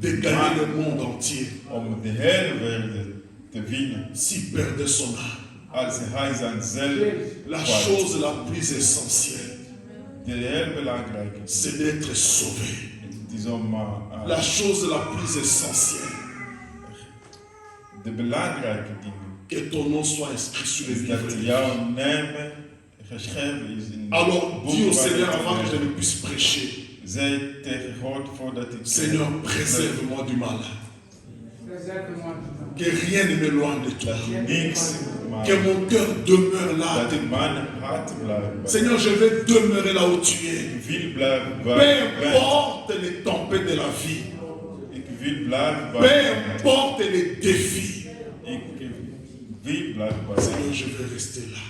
de gagner le monde entier. om de hele wereld te winnen. S'il perdait son âme, Als hij zijn ziel la kwijt. chose la plus essentielle, De heel belangrijke is, c'est d'être sauvé. het is om La chose la plus essentielle, de belangrijke dingen. que ton nom soit inscrit sur le Is livre dat de vie. jouw naam geschreven is in Alors, het dis au boek Seigneur waar avant que je je ne puisse prêcher, zei tegen God voordat ik Seigneur, préserve-moi du mal. Que rien ne m'éloigne de toi. niks maar Que mon cœur demeure là. dat ik mijn hart blijf bij. Seigneur, je vais demeurer là où tu es. Ik wil blijven Peu waar ik ben. importe les tempêtes de la vie. Ik wil blijven Peu waar ik ben. importe les défis. Ik wil blijven bij jou. Seigneur, je vais rester là,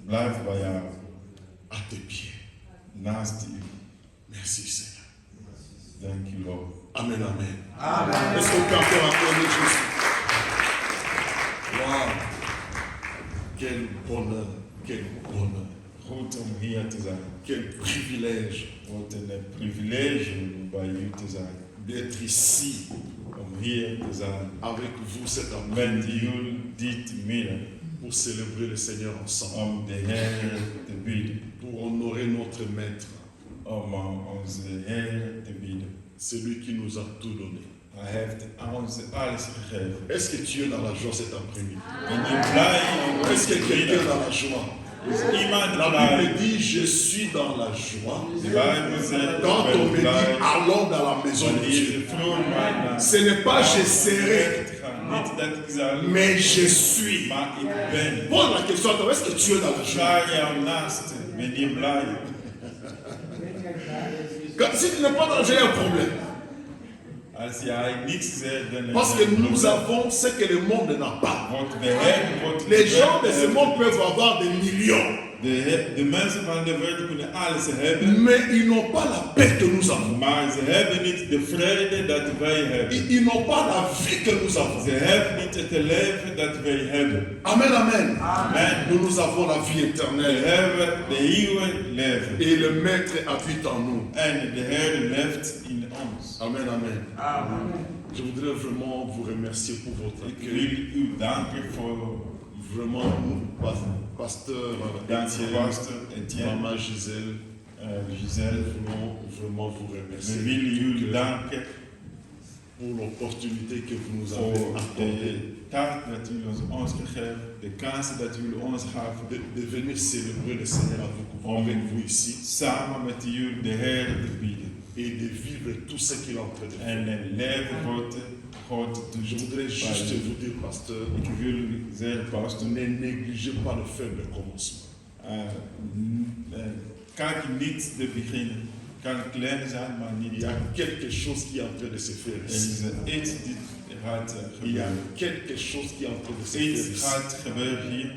Blijf bij jou, à tes pieds. naast u. Merci, Seigneur. Dank u, Lord. Amen, amen. Est-ce qu'on peut encore acclamer Jésus? Wow. Quel bonheur, quel bonheur. Goed om hier te zijn. Quel privilège Wat een privilege om bij u te zijn. d'être ici Om hier te zijn. avec vous cet Met après-midi jullie dit midden. pour célébrer le Seigneur ensemble, Om de Heer te bieden. pour honorer notre Maître, Om onze Heer te bieden. celui qui nous a tout donné. Hij heeft ons alles gegeven. Est-ce que tu es dans la joie cet après-midi? Ben je blij om Est-ce que te quelqu'un est bieden? dans la joie? Is iemand La blij? Bible dit, je suis dans la joie. De Bijbel zegt, Quand ik on ben me dit, blij. allons dans la maison de Wanneer Dieu, je vroeg mij naar ce n'est pas je serai, niet dat ik zal, mais je suis. maar ik ben. Pose la question à toi, est-ce que tu es dans la joie? Vraag jouw naaste, ben je blij? Si tu n'es pas dans la joie, il y a un problème. Als jij niks zegt, dan Parce que nous avons ce que le monde n'a pas. Wat we hebben, wat Les we gens de ce hebben. monde peuvent avoir des millions, De mensen van de wereld kunnen alles hebben, mais ils n'ont pas la paix que nous avons. maar ze hebben niet de vrede dat wij hebben. Ils n'ont pas la vie que nous avons. Ze hebben niet het leven dat wij hebben. Amen, amen. Amen. Nous avons la vie We éternelle. hebben de eeuwige leven. Et le Maître habite en nous. En de Heer leeft in ons. Amen, amen. Je voudrais vraiment vous remercier pour votre Ik accueil. wil u danken voor Vraiment, pasteur dank Etienne, pastor Etienne, maman Gisèle, Giselle. vraiment vous We remercier willen jullie danken pour l'opportunité que vous nous avez voor accordée de taak dat jullie ons gegeven, de kansen dat jullie ons gaven, de venir célébrer le Seigneur avec vous ici samen met jullie de Heer te bieden. et de vivre tout ce qu'il est en train de faire. En een leven God Je doet. voudrais juste vous dire, pasteur, Ik wil zeggen, pastor, ne négligez pas le faible commencement. kijk niet te beginnen. Kan klein zijn, maar Il niet. y a quelque chose qui est en train de se faire Er ici. is iets die gaat Il y a gebeuren. quelque chose qui est en train de se faire Iets ici. gaat gebeuren hier.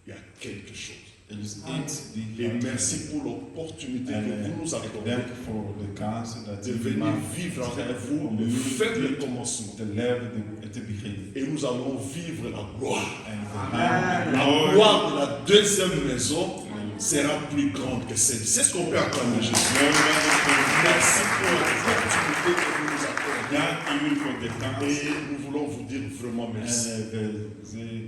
Il y a quelque chose. Er is iets die Et gaat merci gebeuren. pour l'opportunité En que vous nous ik accordez dank voor de kansen dat de jullie venir maken. vivre avec Om vous le jullie faible commencement. te leven te beginnen. Et nous allons vivre la gloire. En we gaan La nooit gloire de la deuxième maison sera plus grande que celle-ci. C'est ce qu'on peut acclamer Jésus. Merci pour l'opportunité que vous nous accordez. dank jullie voor de kans. Et nous voulons vous dire vraiment merci.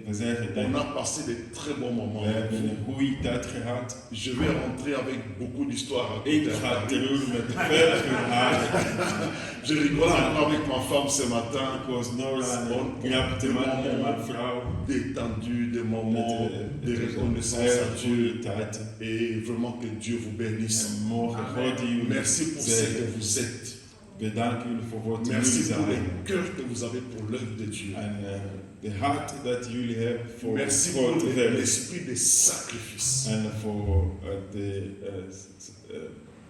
En we zeggen On dank. a passé de très bons moments We avec hebben vous. een goede tijd gehad. Je vais rentrer avec beaucoup d'histoires à Ik raconter. ga terug met veel verhalen. Je rigole encore avec ma femme ce matin. Ik was Nora en On ik heb te des maken met mijn moments vrouw. détendus, des moments de reconnaissance à Heel Dieu. goede tijd. Et vraiment que Dieu vous bénisse. En mogen God jullie Merci pour ce que zegenen. vous êtes. Bedank jullie voor wat jullie Merci pour le zijn. cœur que vous avez pour l'œuvre de Dieu. En de hart dat jullie hebben voor Merci pour God te werken. l'esprit de sacrifice. En voor de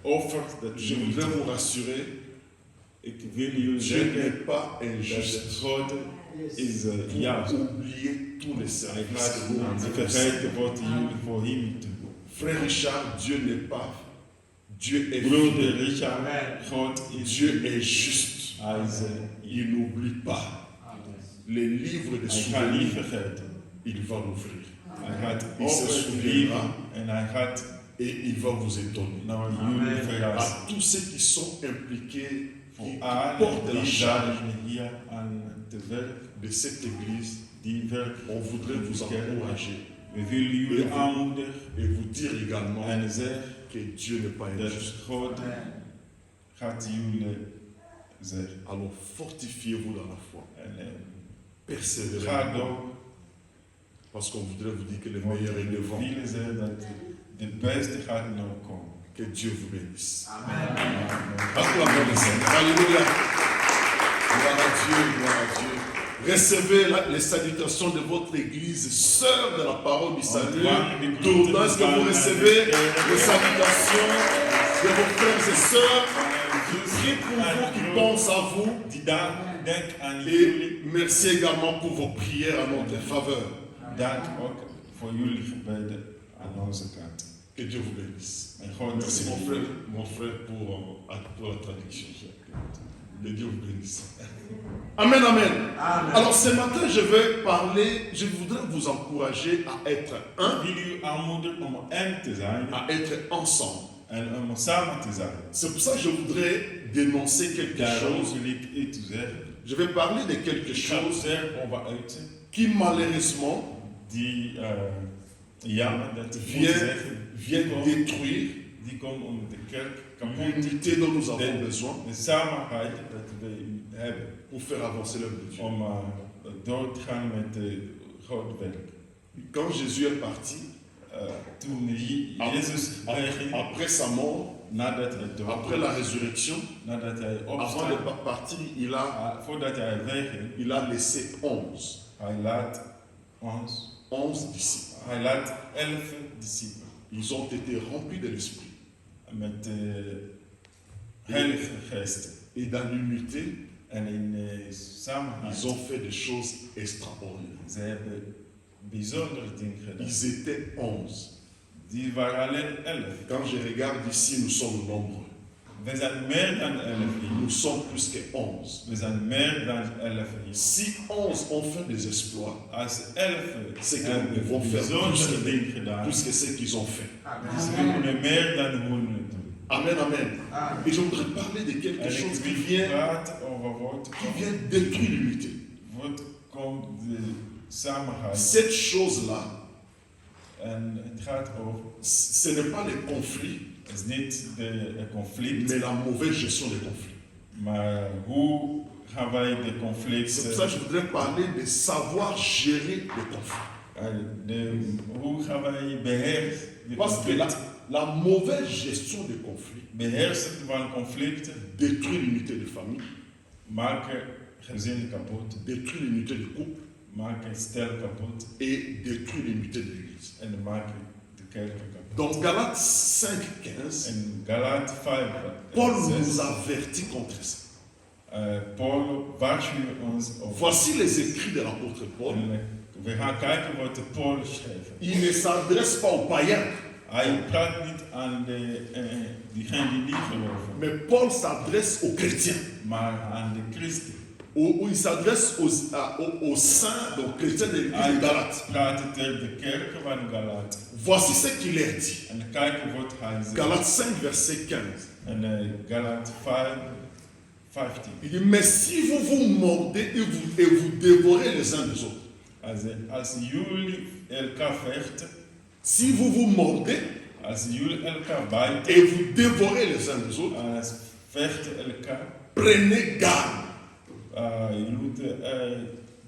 offer dat Je jullie voudrais doen. vous rassurer, Ik wil jullie Dieu n'est zeggen pas dat injuste God is pour juist. oublier tous les Hij services gaat que vous niet rendez. vergeten wat jullie voor hem doen. Frère Richard, Dieu n'est pas. Dieu est Broeder fidèle. Richard, God is Dieu est juste. Hij is Il n'oublie pas. Les livres de hij gaat niet souvenirs, vergeten. il va l'ouvrir. Hij gaat Il se open souviendra. leven en hij gaat Et il va vous étonner. naar jullie À verrassen. tous ceux qui sont impliqués voor die alle portent la die charge zijn hier aan het werk, de cette église. die werk. On voudrait vous encourager We willen jullie aanmoedigen et vous dire également en zeggen que Dieu n'est pas dat injuste. God gaat jullie zeggen. Alors fortifiez-vous dans la foi. En Persévérez. ga door. Parce qu'on voudrait vous dire que le Want meilleur est we devant. willen zeggen dat de beste gaat nog komen. Que Dieu vous bénisse. Amen. Acclamons le Seigneur. Alléluia. Gloire à Dieu, gloire à Dieu. Recevez les salutations de votre église, sœur de la parole du salut. Tout est-ce que vous recevez les salutations de vos frères et sœurs qui prient pour vous, qui pensent à vous. Denk aan Et jullie. merci également pour vos prières à notre faveur. Dank ook voor jullie gebeden aan onze kant. Que Dieu vous bénisse. En God Merci zegen. mon frère pour la traduction. Que Dieu vous bénisse. Amen, amen. Alors ce matin, je voudrais vous encourager à être un, Ik wil u aanmoedigen om één te zijn à être ensemble. en om samen te zijn. C'est pour ça que je voudrais dénoncer quelque Daarom chose. wil ik iets zeggen. Je vais parler de quelque Ik ga chose zeggen over iets qui malheureusement die jammer dat ik moet vient, zeggen, vient détruire die komt om de kerk kapot te l'unité dont nous avons besoin de samenheid dat we hebben pour faire avancer l'œuvre de Dieu. om door te gaan met God werk. Quand Jésus est parti, Toen Jezus wegging, après sa mort, nadat hij dood après la résurrection, nadat hij avant de opstond, partir, voordat hij wegging, il a laissé 11. hij laat ons, 11 disciples. hij laat 11 discipelen Ils ont été remplis de l'Esprit. met de Heilige Geest. Et dans l'unité, En in samenhang, ils ont fait des choses extraordinaires. ze hebben bijzondere dingen gedaan. Ils étaient 11. Die waren alleen 11. Quand je regarde ici, nous sommes nombreux. We zijn meer dan 11 hier. Nous sommes plus que 11. We zijn meer dan 11 hier. Si 11 ont fait des exploits, Als 11 c'est que nous hebben pouvons faire bijzondere dingen gedaan, plus que ce qu'ils ont fait. dus we kunnen meer dan 100 doen. Amen, amen. Et je voudrais parler de quelque En chose ik qui wil vient, praten over wat détruire l'unité. komt de samenhang. Cette chose-là, En het gaat over, ce n'est pas le conflit, het is niet de conflict, mais la mauvaise gestion des conflits. maar hoe gaan wij de C'est conflict, pour ça que je voudrais parler de savoir gérer les conflits. hoe gaan wij beheersen de Parce que conflict? la mauvaise gestion des conflits Beheersen van conflicten détruit l'unité de famille, maken gezinnen kapot, détruit l'unité de couple maken stel kapot et détruit l'unité de l'Église. en maken de kerken kapot. Dans Galates 5:15, En Galaat 5, Paul nous 6, avertit contre ça. Paul waarschuwt ons over. Voici les écrits de l'apôtre Paul. En we gaan kijken wat de Paul schreef. Il ne s'adresse pas aux païens, Hij praat niet aan diegenen die niet geloven, mais Paul s'adresse aux chrétiens. maar aan de christen. Où il s'adresse aux saints, donc chrétiens de l'église de Galates. Hij praat tegen de kerken van Galaat. Voici ce qu'il leur dit. En kijken wat hij zegt. Galates 5, verset 15. En Galaat 5, 15. Il dit, mais si vous vous mordez et vous dévorez les uns des autres, Als jullie elkaar vechten, si vous vous mordez als jullie elkaar bijten, et vous dévorez les uns des autres, als vechten elkaar, prenez garde je moet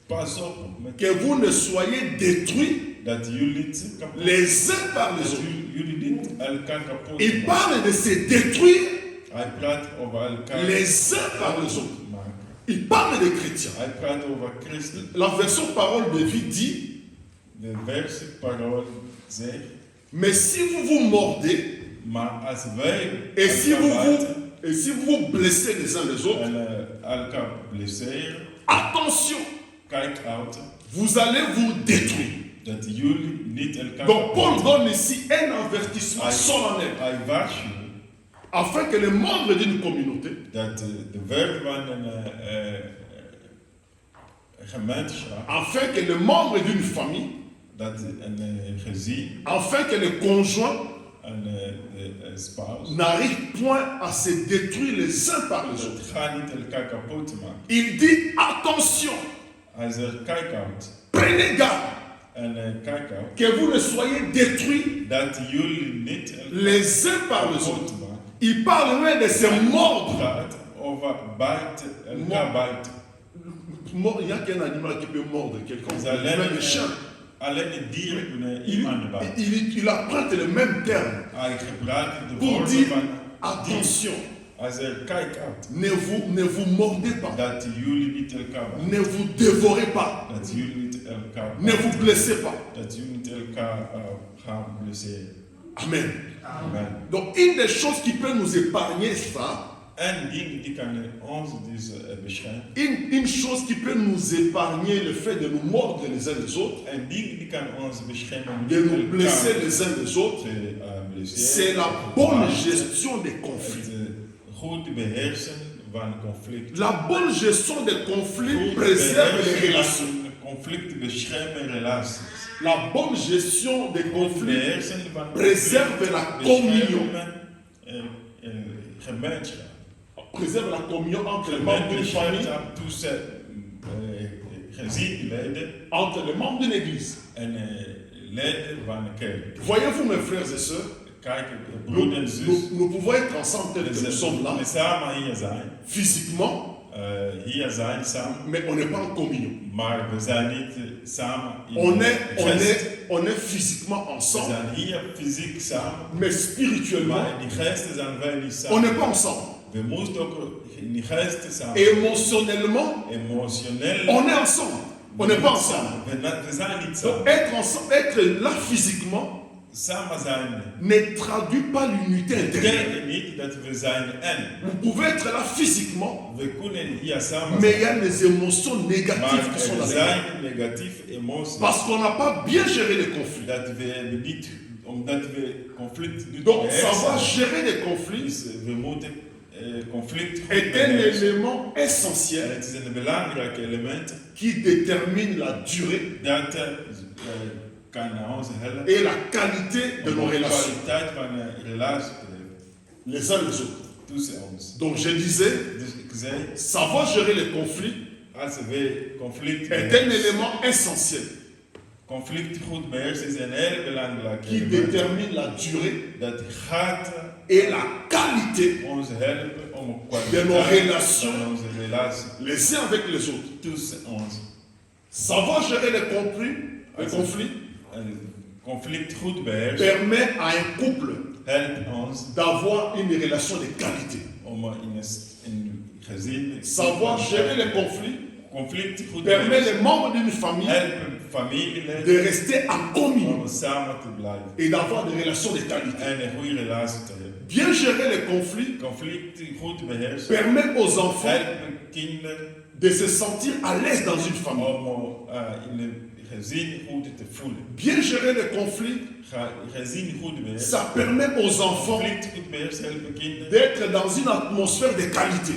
pas op met que vous ne soyez détruits dat jullie niet kapot, les uns par les dat autres. jullie niet elkaar kapot Il maken. parle de se détruire Hij praat over elkaar les uns par les autres. maken. Il parle des chrétiens. Hij praat over Christen. La version parole de vie dit, De versie parool zegt, mais si vous vous mordez maar als wij et si elkaar vous bijten vous blessez les uns les autres, en elkaar blesseren, attention, kijk uit vous allez vous détruire. dat jullie niet elkaar Donc Paul kapot donne ici un avertissement solennel Hij waarschuwt afin que les membres d'une communauté dat de werk van een gemeenschap, afin que les membres d'une famille, dat een gezin, afin que les conjoints en de spouse. n'arrivent point à se détruire les uns par les autres. Het gaat niet elkaar kapot maken. Il dit attention, Hij zegt, kijk uit. prenez garde En kijk uit. que vous ne soyez détruits Dat jullie niet elkaar les uns par les kapot autres. maken. Il parle même de se mordre. Het gaat over bijten, elkaar bijten. Il n'y a qu'un animal qui peut mordre quelqu'un. Vous allez- Même le chien. Alleen de dieren kunnen Il, iemand bijten. il apprend le même terme Hij gebruikt de pour woorden dire van attention, Hij zegt, kijk uit. ne vous mordez pas, Dat jullie niet elkaar bijten. ne vous dévorez pas, Dat jullie niet elkaar ne vous bijten. blessez pas. Dat jullie niet elkaar gaan blesseren. Amen. Amen. Donc une des choses qui peut nous épargner ça, En ding die kan ons dus beschermen. une chose qui peut nous épargner le fait de nous mordre les uns les autres, En ding die kan ons beschermen. de nous blesser les uns les autres, blesseren. c'est la bonne gestion des conflits. Het goed beheersen van conflict. La bonne gestion des conflits Goed préserve les beheersen relations. van conflict beschermen relaties. La bonne gestion des Goed conflits beheersen van préserve la conflict communion. beschermen gemeenschap. Préserve la communion entre les membres d'une famille, Gemeenschap tussen gezinleden entre les membres d'une église. en leden van de kerk. Voyez-vous, mes frères et sœurs, Kijk, nous, broeder en zus. nous pouvons être ensemble tels que nous sommes là, We samen hier zijn. physiquement, Hier zijn samen. mais on n'est pas en communion. Maar we zijn niet samen in On de geest. est physiquement We ensemble, zijn hier fysiek samen. mais spirituellement, Maar in die geesten zijn wij niet on n'est samen. pas ensemble. We moeten ook in die geesten samen. Émotionnellement, Emotioneel. on est ensemble. On n'est pas ensemble. We zijn niet Donc samen. être ensemble, être là physiquement, Samen zijn. ne traduit pas l'unité intérieure. Betekent niet dat we zijn en. Vous pouvez être là physiquement, We kunnen hier samen mais zijn. il y a des émotions négatives qui sont Maar là. er zijn negatieve emoties. Parce qu'on n'a pas bien géré les conflits. Dat we niet, omdat we conflict niet Donc, savoir beheersen. gérer les conflits Dus we moeten conflict goed est un beheersen. élément En essentiel het is een belangrijk element qui détermine la durée dat kan ons helpen. et la qualité de nos De relations, kwaliteit van een relatie te hebben les uns les autres. tussen ons. Donc, je disais, Dus ik zei, savoir gérer les conflits als we conflict est un beheersen, élément essentiel conflict goed beheersen is een heel belangrijk qui element. détermine la durée Dat gaat et la qualité ons helpen om een de nos kwaliteit relations van onze relatie les uns avec les autres. tussen ons. Savoir gérer les conflits Conflict goed beheersen permet à un couple helpt ons d'avoir une relation de qualité. om in een gezin Savoir gérer les conflits conflict goed permet beheersen. les membres d'une famille Helpen familieleden de rester en communion om samen te blijven et d'avoir des relations de qualité. en een goede relatie te hebben. Bien gérer les conflits Conflict goed beheersen permet aux enfants helpen kinderen de se sentir à l'aise dans une famille. om in een gezin goed te voelen. Bien gérer les conflits, Gezin goed beheersen. ça permet aux enfants Conflict goed beheersen helpen kinderen d'être dans une atmosphère de qualité.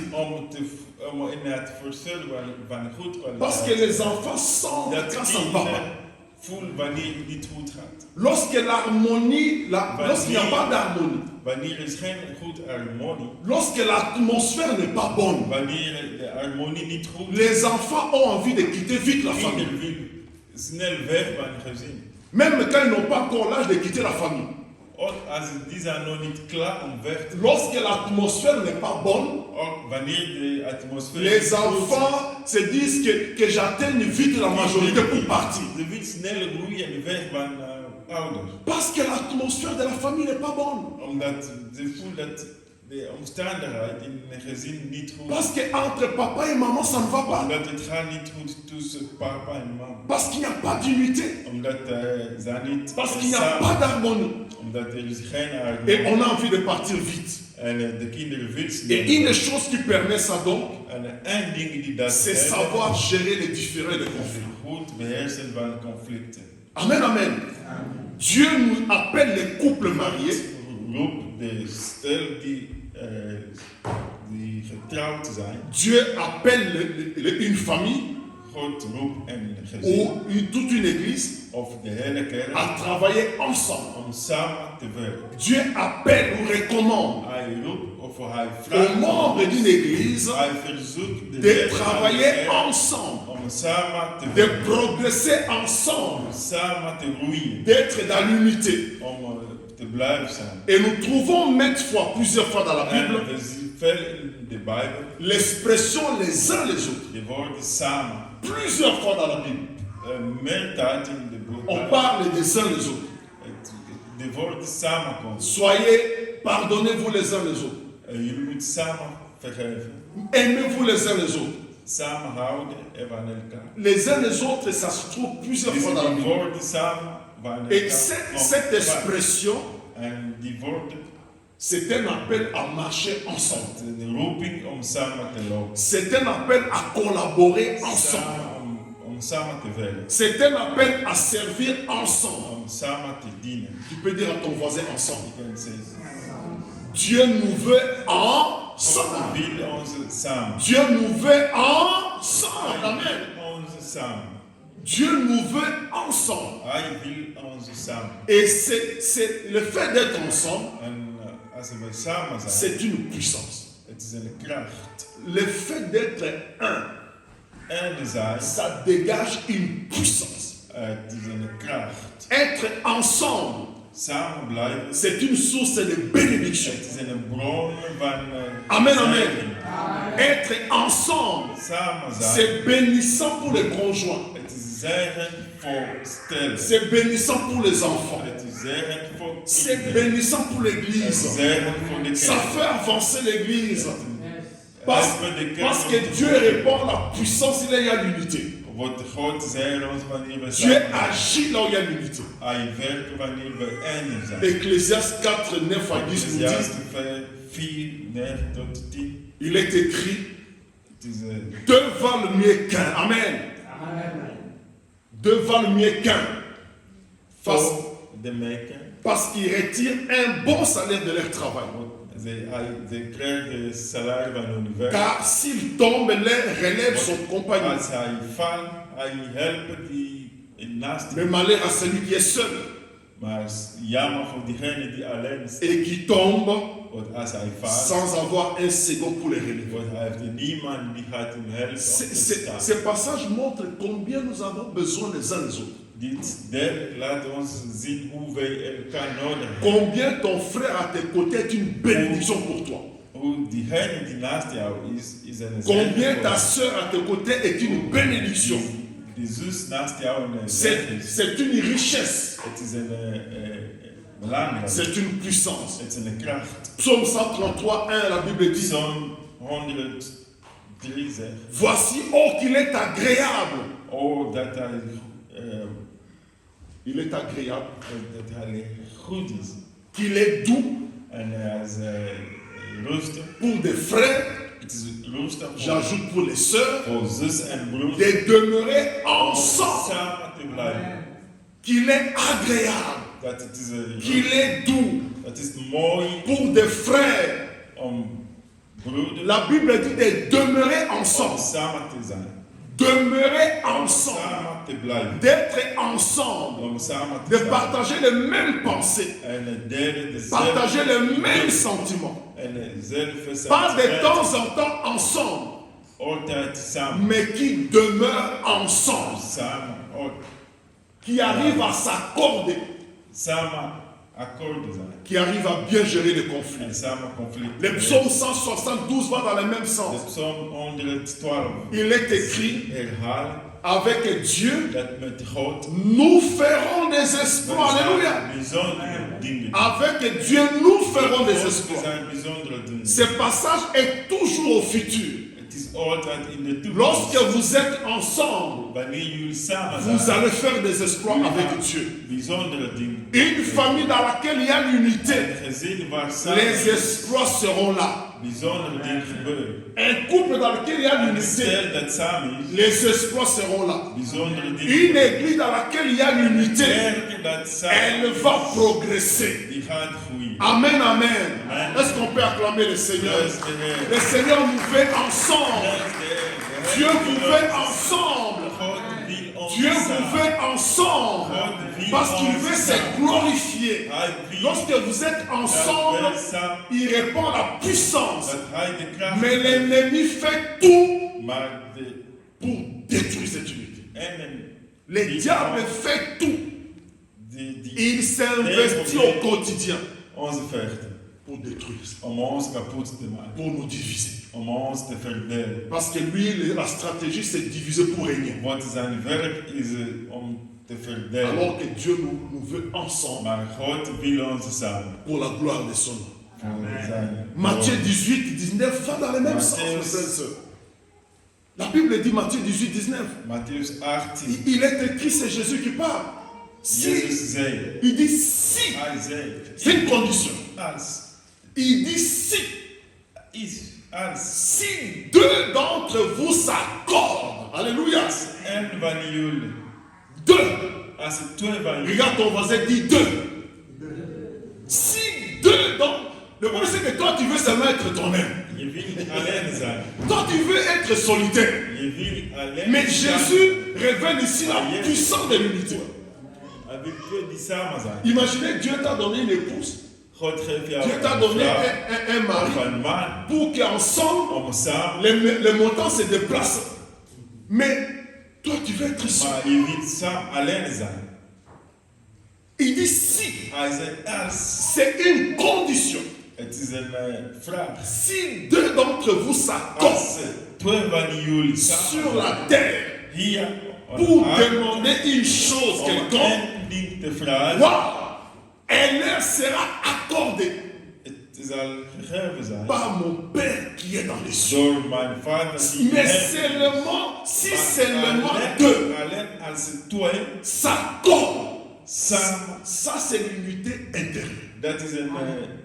om in het verschil van goed Parce que kwaliteit. les enfants sentent Dat quand ça ne va pas. kinderen voelen wanneer het niet goed gaat. Lorsque l'harmonie, lorsqu'il n'y a pas d'harmonie, Wanneer is geen goed harmonie. lorsque l'atmosphère n'est pas bonne, Wanneer de harmonie niet goed is. les enfants ont envie de quitter vite la famille. Kinderen willen snel weg van het gezin. Même quand ils n'ont pas encore l'âge de quitter la famille. Ook als die zijn nog niet klaar om weg te gaan. Lorsque l'atmosphère n'est pas bonne, Ook wanneer de atmosfeer les niet goed is. enfants se disent que j'atteigne vite la majorité pour partir. Ze wil snel groeien weg van ouders. Parce que l'atmosphère de la famille n'est pas bonne. Omdat ze voelt dat de omstandigheid in een gezin niet goed is. Parce que entre papa et maman, ça ne va pas. Omdat het gaat niet goed tussen papa en mama. Parce qu'il n'y a pas d'unité. Omdat ze niet Parce qu'il n'y a samen- pas d'harmonie. Omdat er is geen Et harmonie. on a envie de partir vite. En de kinderen willen Et une des choses qui permet ça donc, En één ding die dat c'est helpt, savoir gérer les différends et les conflits. goed beheersen van conflicten. Amen, amen. Dieu nous appelle les couples mariés Roep de stel die getrouwd zijn. Dieu appelle une famille God roept een ou gezin toute une église of de hele kerk à travailler ensemble. om samen te werken. Dieu appelle ou recommande Hij roept of hij aux vraagt membres d'une église hij verzoekt de leden van de travailler kerk ensemble, om samen te de werken, progresser ensemble, om samen te groeien, d'être dans l'unité. om te blijven zijn. Et nous trouvons maintes fois, plusieurs fois dans la En Bible, we zien veel in de Bijbel l'expression les uns les autres. de woorden samen. Plusieurs fois dans la Bible, Meer tijd in de on Bijbel. parle des uns les autres. De woorden samenkomen. Soyez, pardonnez-vous les uns les autres. Jullie moeten samen vergeven. Aimez-vous les uns les autres. Samenhouden en van elkaar. Les uns les autres, ça se trouve plusieurs fois dans la Die Bible. woorden samen van Et elkaar. cette expression, En die woorden, c'est un appel à marcher ensemble. het is een roeping om samen te lopen. C'est un appel à collaborer ensemble. Samen om samen te werken. C'est un appel à servir ensemble. Om samen te dienen. Tu peux dire à ton voisin ensemble. Je kan zeggen, Dieu nous veut ensemble. God wil ons samen. Dieu nous veut ensemble. Amen. Hij wil ons samen. Dieu nous veut ensemble. Hij wil ons samen. Et c'est le fait d'être ensemble, En als we samen zijn, c'est une puissance. het is een kracht. Le fait d'être un, Enerzijds, ça dégage une puissance. het is een kracht. Être ensemble, Samen blijven, c'est une source de bénédiction. het is een bron van Amen, amen. zegen. Être ensemble, Samen zijn, c'est bénissant pour les conjoints. het is zegen voor stellen. C'est bénissant pour les enfants. Het is zegen voor C'est kinderen. bénissant pour Het is l'église. zegen voor de Ça kerk. fait avancer l'église. Parce Parce que Dieu répand la puissance, il y a l'unité. wordt God zegen ons wanneer we Dieu samen zijn. agit là où il y a l'unité. Hij werkt wanneer we één zijn. Ecclésiaste 4, 9 à 10 nous dit, Ecclesiastes 4, 9 tot 10. il est écrit, Het is deux valent mieux qu'un. Amen. Deux valent mieux qu'un. Parce, voor de meeken. parce qu'ils retirent un bon salaire de leur travail. Ze krijgen de salaris van hun werk. Car s'il tombe, l'un relève son compagnon. Als hij valt, hij helpt die naast Mais hem. malheur à celui qui est seul Maar het is jammer voor diegene die alleen is. et qui tombe Want als hij valt, sans avoir un second pour les relever. want hij heeft niemand die gaat hem helpen op te staan. Ces passages montrent combien nous avons besoin les uns des autres. Dit deel laat ons zien hoe wij elkaar nodig hebben. Combien ton frère à tes côtés est une bénédiction pour toi. Hoe diegene die naast jou is een Combien zegen ta voor soeur à tes côtés est une bénédiction. die zus naast jou een zegen is. C'est une richesse. Het is een belangrijk. C'est une puissance. Het is een kracht. Psaume 133, 1, la Bible dit, Psalm 103 zegt. voici, oh qu'il est agréable. Oh, dat hij, Il est agréable. dat hij goed is. Qu'il est doux En hij is rustig. pour des frères. Het is rustig voor, J'ajoute pour les sœurs. voor zus en broers. De demeurer Om ensemble. samen te blijven. Qu'il est agréable. Dat het is, Qu'il est doux het is mooi pour des frères. om broeders La Bible dit de demeurer om ensemble. samen te zijn. Demeurer Om ensemble. samen te blijven. D'être ensemble. Om samen te De zijn. partager les mêmes pensées. En het derde, dezelfde. Partager les mêmes sentiments. En dezelfde Pas de sentimenten. temps en temps ensemble, Altijd samen. mais qui demeurent ensemble. Samen. Qui arrivent à s'accorder. Samen akkoord zijn. Qui arrivent à bien gérer les En conflits. samen conflict. Le psaume 172 va dans le même De sens. Psalm 112. Il est écrit, Herhaal avec Dieu, dat met God nous ferons des exploits. Alléluia. bijzondere dingen. Avec Dieu, nous ferons des Er exploits. zijn bijzondere dingen. Ce passage est toujours au futur. Het is altijd in de toekomst. Lorsque vous êtes ensemble, Wanneer jullie samen vous zijn, allez faire des exploits avec Dieu. bijzondere dingen. Une famille dans laquelle il y a l'unité, Een gezin waar samen les exploits seront là. bijzondere dingen gebeuren. Un couple dans lequel il y a Een l'unité, stel dat samen is, les exploits seront là. bijzondere dingen. Une église dans laquelle il y a l'unité, Kerken dat samen elle va progresser. die gaat groeien. Amen, amen. Amen. Est-ce qu'on peut acclamer le Seigneur? Prijs de Heer. Le Seigneur nous fait ensemble. Prijs de Heer. De Dieu Heer vous wil fait ons. ensemble. ensemble parce qu'il veut se glorifier. Hij wil Lorsque vous êtes ensemble, dat wij samen, il répand la puissance. dat hij de kracht Mais l'ennemi fait tout maar de pour détruire cette unité. engel, Le diable fait tout. die Il s'investit au quotidien onze vechten, pour détruire ça, om ons kapot te maken, pour nous diviser. om ons te verdelen. Parce que lui, la stratégie, c'est diviser pour régner. Want zijn werk is om te verdelen. Alors que Dieu nous veut ensemble Maar God wil ons samen. pour la gloire de son nom. Voor zijn Matthieu glorie. 18, 19 va dans le même sens, Matthieu. mes frères et sœurs. La Bible dit Matthieu 18, 19. Matthäus 18. Il est écrit, c'est Jésus qui parle. Si, Jezus zei, il dit si, hij zei, c'est une condition. als, Il dit si, als si deux d'entre vous s'accordent. Alléluia. en van jullie, Deux. als twee van jullie, Regarde ton voisin, dit deux. Si deux, donc, le problème c'est que toi tu veux seulement être toi-même. je wil alleen zijn. Toi tu veux être solitaire. Je wil alleen Mais zijn. Jésus révèle ici la puissance de l'unité. Avec twee die samen zijn. Imaginez, Dieu t'a donné une épouse, God geeft jou Dieu t'a een donné vrouw un of mari een man pour qu'ensemble om samen, les montants se déplacent. Mais toi tu veux être seul. maar je wil samen alleen zijn. Il dit si, Hij zei als, c'est une condition. het is een vraag. Si deux d'entre vous s'accordent Als twee van jullie sur samen la terre hier pour demander une chose om quelconque, één ding te vragen, wow, elle leur sera accordée het zal gegeven zijn par mon Père qui est dans les cieux. door mijn vader die Mais heeft. seulement, si Maar seulement deux alleen als twee s'accordent, samen, ça c'est l'unité intérieure. dat is een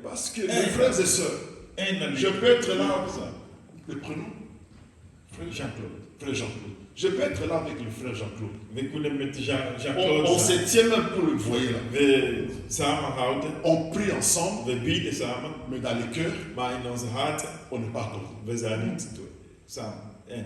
Parce que mes frères et sœurs, één je peux être là, samen. le prénom, frère Jean-Claude, frère Jean-Claude. Je peux être là avec le frère Jean-Claude. We kunnen met On Jean-Claude se zijn. tient même pour le voyer là. We samenhouden, On prie ensemble, we bieden samen, mais dans le cœur, maar in onze harten, on n'est pas accordé. we zijn niet twee. Samen, één.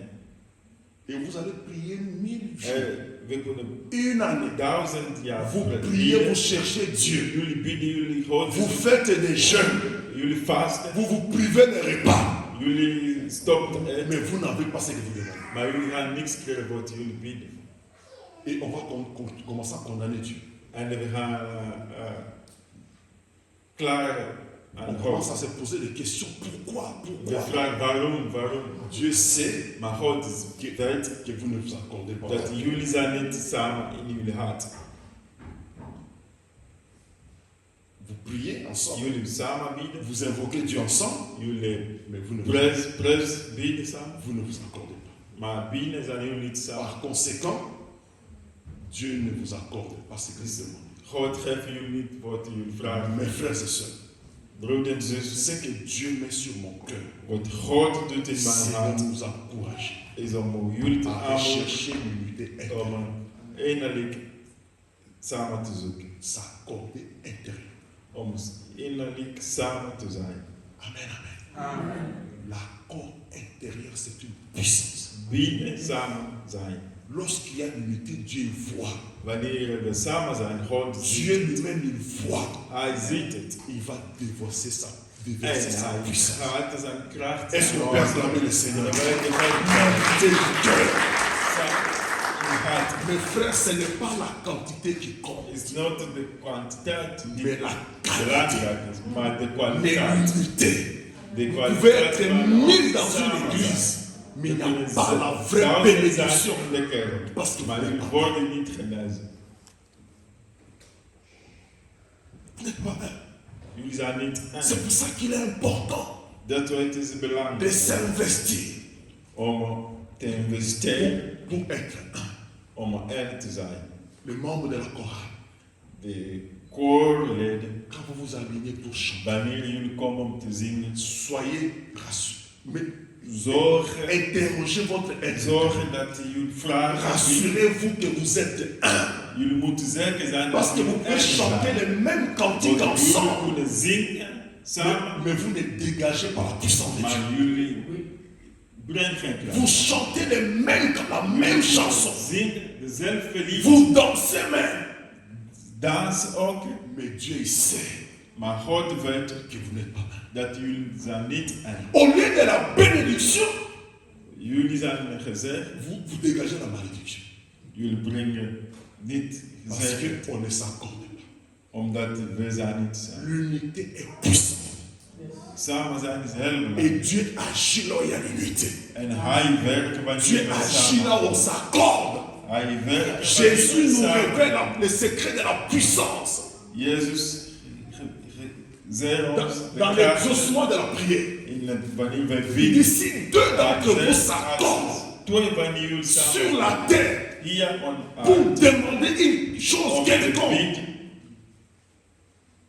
Et vous allez prier 1000 jours, We kunnen une année. 1000 jaar Vous bidden. priez, vous cherchez Dieu. Jullie bidden, jullie God, Vous faites des jeûnes. jullie vasten, Vous vous privez des repas. jullie stoppen eten, Mais vous n'avez pas ce que vous demandez. maar jullie gaan niks krijgen wat jullie bidden. Et on va commencer à condamner Dieu. En we gaan klagen On aan commence à God. se poser des questions. Pourquoi? We Pourquoi? vragen waarom. Dieu sait Maar God weet que vous ne vous accordez pas. dat jullie zijn niet samen in jullie hart. Vous priez ensemble. Jullie samen bidden, Vous invoquez Dieu ensemble. jullie Mais vous ne prijs bidden samen. vous accordez pas. Maar binnen zijn jullie niet samen. Par conséquent, Dieu ne vous accorde pas ce que vous demandez. God geeft jullie niet wat jullie vragen. Mes frères et sœurs, Broeder en zussen, ce que Dieu met sur mon cœur, wat God doet in c'est mijn hart, de nous encourager is om jullie te à aanmoedigen rechercher l'unité intérieure, om innerlijk samen te zoeken. s'accorder intérieur. Om innerlijk samen te zijn. Amen, amen. L'accord intérieur, c'est une puissance. Binnen samen zijn. Lorsqu'il y a l'unité, Dieu voit. Wanneer we samen zijn, God Dieu ziet. lui-même, il voit. Hij ziet het. Il va déverser sa En sa hij puissance. gaat zijn kracht. Est-ce qu'on peut acclamer le Seigneur? En wij geven L'unité du cœur. in hart. Mes frères, ce n'est pas la quantité qui compte, Is not de kwantiteit die mais la qualité. belangrijk is, maar de Mais kwaliteit. l'unité. De Vous pouvez kwaliteit être van 1000 dans samen une zijn. église, mais il n'y a kunnen pas la ze vraie duizend bénédiction. zijn in de kerk, Parce que maar vous die n'êtes worden niet genezen. pas un. Jullie zijn niet C'est één. pour ça qu'il est important Dat het is de belangrijk s'investir om te investeren, pour être un. om één te zijn. Le membre de la chorale, De koorleden, quand vous vous alignez pour chanter, wanneer jullie komen om te zingen, soyez rassurés. Mais zorgen, interrogez votre être. zorgen dat jullie vragen. Rassurez-vous que vous êtes un. Jullie moeten zeker zijn Parce dat que vous jullie pouvez één chanter zijn. les mêmes cantiques Want jullie ensemble. kunnen zingen samen, Mais vous ne dégagez pas la puissance de Dieu. maar jullie Vous chantez la même chanson. Zingen dezelfde lied. Vous dansez même. Dans ook. Mais Dieu il sait Maar God weet que vous n'êtes pas là. dat jullie zijn niet aan. Au lieu de la bénédiction, Jullie zijn gezegd. vous dégagez la malédiction. Jullie brengen niet Parce gezegd. qu'on ne s'accorde pas. Omdat we zijn niet zijn. L'unité est puissante. Samen zijn is heel Et belangrijk. Dieu agit là où il y a l'unité. En hij werkt wanneer Dieu we agit là samen. où on s'accorde. Hij werkt Jésus wanneer we nous samen. révèle le secret de la puissance Jezus zegt ons dans de kracht l'exaucement de la prière. in het wanneer we Il bidden. dit si deux d'entre vous s'accordent Twee wanneer jullie sur samen la terre hier pour on demander une chose om te quelconque, bidden,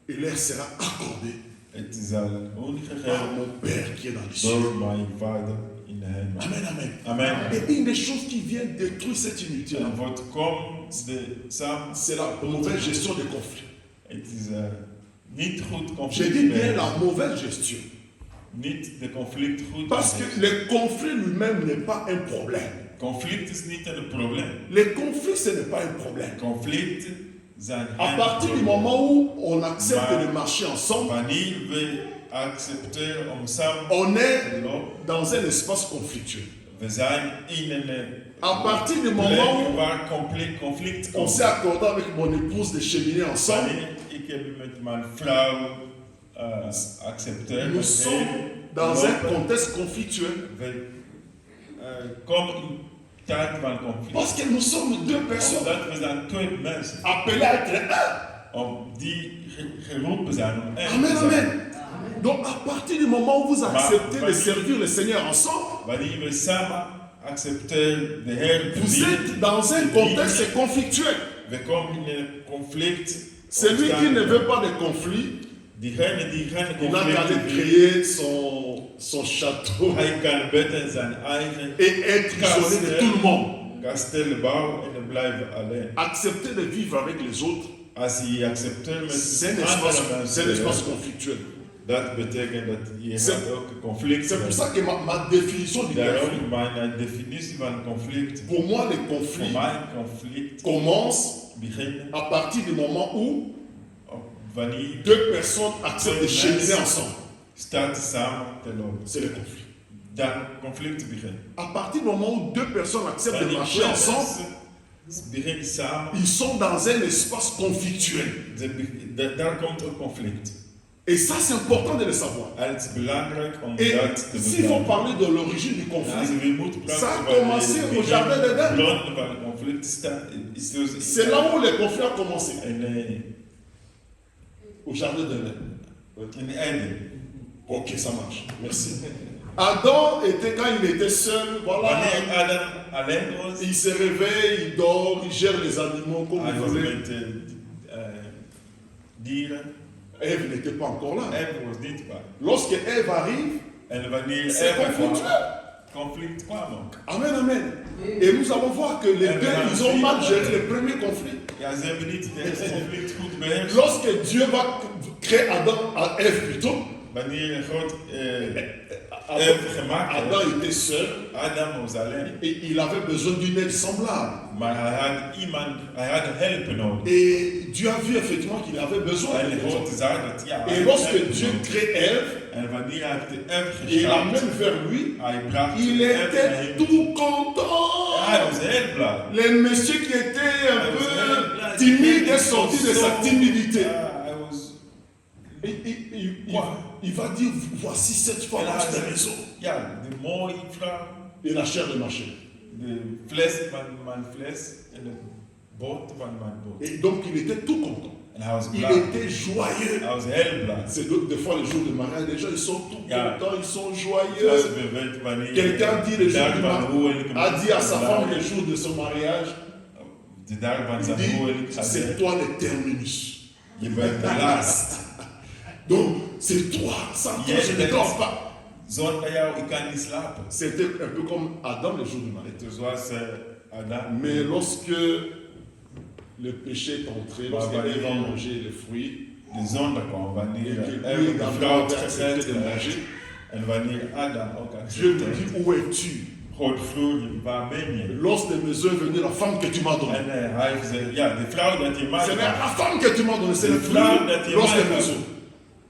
il leur sera accordé het zal par ongegeven mon Père qui est dans les cieux. door mijn Vader in de hemel. Amen, amen. Amen. Et une des choses qui vient détruire cette unité, En wat komt de samen? c'est la mauvaise gestion des conflits. Het is niet goed Je conflict. dis bien la mauvaise gestion. Niet de conflict goed. Parce que le conflit lui-même n'est pas un problème. Conflict is niet een probleem. Les conflits, ce n'est pas un problème. Conflict zijn À geen partir du probleem. moment où on accepte Maar- de marcher ensemble, Wanneer we accepteren om samen on te est lopen, dans un espace conflictuel. we zijn in een À partir du moment plek où waar conflict on komt. s'est accordé avec mon épouse de cheminer ensemble, Wanneer ik heb met mijn vrouw accepteerd, nous sommes dans un contexte conflictuel. we komen in tijd van conflict. Parce que nous sommes deux personnes Omdat we zijn twee mensen. appelées à être un. Om die geroepen zijn om één Amen, te zijn. amen. Donc à partir du moment où vous acceptez de servir le Seigneur ensemble, Wanneer we samen accepteren de Heer te vous dienen, êtes dans un contexte conflictuel. we komen in een conflict. Celui qui ne veut pas de conflit, Diegene die geen il n'a qu'à conflict aller wil, créer son château hij kan beter zijn eigen et être isolé de tout le monde. kasteel bouwen en blijven alleen. Accepter de vivre avec les autres, Als je accepteert met c'est un andere espace mensen, conflictuel. dat betekent dat je C'est- hebt ook conflict. C'est pour ça que ma définition du conflit, Daarom mijn definitie van conflict. pour moi, les Voor conflits mij conflict commencent beginnen à partir du moment où wanneer deux personnes acceptent de cheminer ensemble. staat samen te lopen. C'est le conflit. Dan conflict begint. À partir du moment où deux personnes acceptent de Wanneer marcher twee ensemble, mensen beginnen samen, ils sont dans un espace conflictuel. daar komt een conflict. Et ça, c'est important de le savoir. En het is belangrijk om Et dat te s'il faut begrijpen. parler de l'origine du Als conflit, we moeten praten ça a over commencé het au Jardin d'Éden. bron van het conflict is dus c'est là où le conflit a commencé. Au Jardin d'Éden. in Eden. Ok, ça marche. Merci. Adam était, quand il était seul, voilà, Wanneer Adam alleen was, il se réveille, il dort, il gère les animaux comme hij il was voulait. met dieren. Ève n'était pas encore là. Eve was niet bij. Lorsque Ève arrive, En wanneer c'est Eve conflictuel. kwam, conflict kwam ook. Amen, amen. Et nous allons voir que les deux, ils ont mal géré le premier conflit. Ja, ze hebben niet de eerste conflict goed beheerst. Lorsque Dieu va créer Adam, Ève plutôt, Wanneer God Eve gemaakt heeft, Adam était seul Adam was alleen. et il avait besoin d'une aide semblable. Maar hij had hulp nodig. Et Dieu a vu effectivement qu'il avait besoin En de God zei dat ja, hij Et had lorsque hulp Dieu nodig. crée Ève, En wanneer hij heeft Eve il geschapen, amène vers lui, hij bracht il Eve naar était hem. tout Hij content. was heel blij. Les messieurs qui étaient un peu timides est sorti de sa timidité. Ja, hij was... Il va dire, voici cette femme En dans hij la zei, maison. ja, de mooie vrouw, Et la chair de ma chair. de fles van mijn fles en de boot van mijn boot. Et donc il était tout content. En hij was Il blij. était joyeux. Hij was heel blij. C'est des fois les jours de mariage, les gens ils sont tout Ja. contents, ils sont Als joyeux. we weten wanneer Quelqu'un dit le jour dag du van mariage, huwelijk a dit à sa femme le de jour de son mariage, dag van il zijn huwelijk dit, gaat c'est zeggen, toi le terminus. je bent de laatste. Donc c'est toi, sans toi je ne dors pas. Zonder jou, ik kan niet slapen. C'était un peu comme Adam le jour du mariage. Het is zoals Adam. Mais lorsque le péché est entré, lorsque Ève a mangé les fruits, De zonde kwam et wanneer que lui Eve de également vrouw avait accepté de gezet manger, En wanneer Adam ook Dieu lui accepteert, dit, où es-tu? God vroeg hem, waar ben je? Lorsque mes yeux venaient, la femme que tu m'as donnée. En hij heeft gezegd, ja, de vrouw dat je mij Ce n'est gaf. la femme que tu m'as donnée, c'est le Vrouw fruit dat je lorsque mij mes gaf. yeux.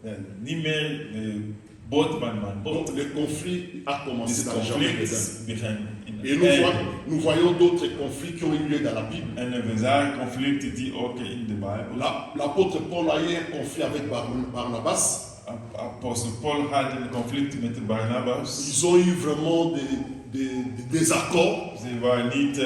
Ja, niet meer de bootman, man. Donc le conflit a commencé Dit dans le jardin conflict d'Éden. begint in Et het nous, Eden. nous voyons d'autres conflits qui ont eu lieu dans la Bible. En we zagen conflicten die ook in de Bijbel. L'apôtre Paul a eu un conflit avec Barnabas. Apostel Paul had een conflict met de Barnabas. Ils ont eu vraiment des désaccords Ze waren niet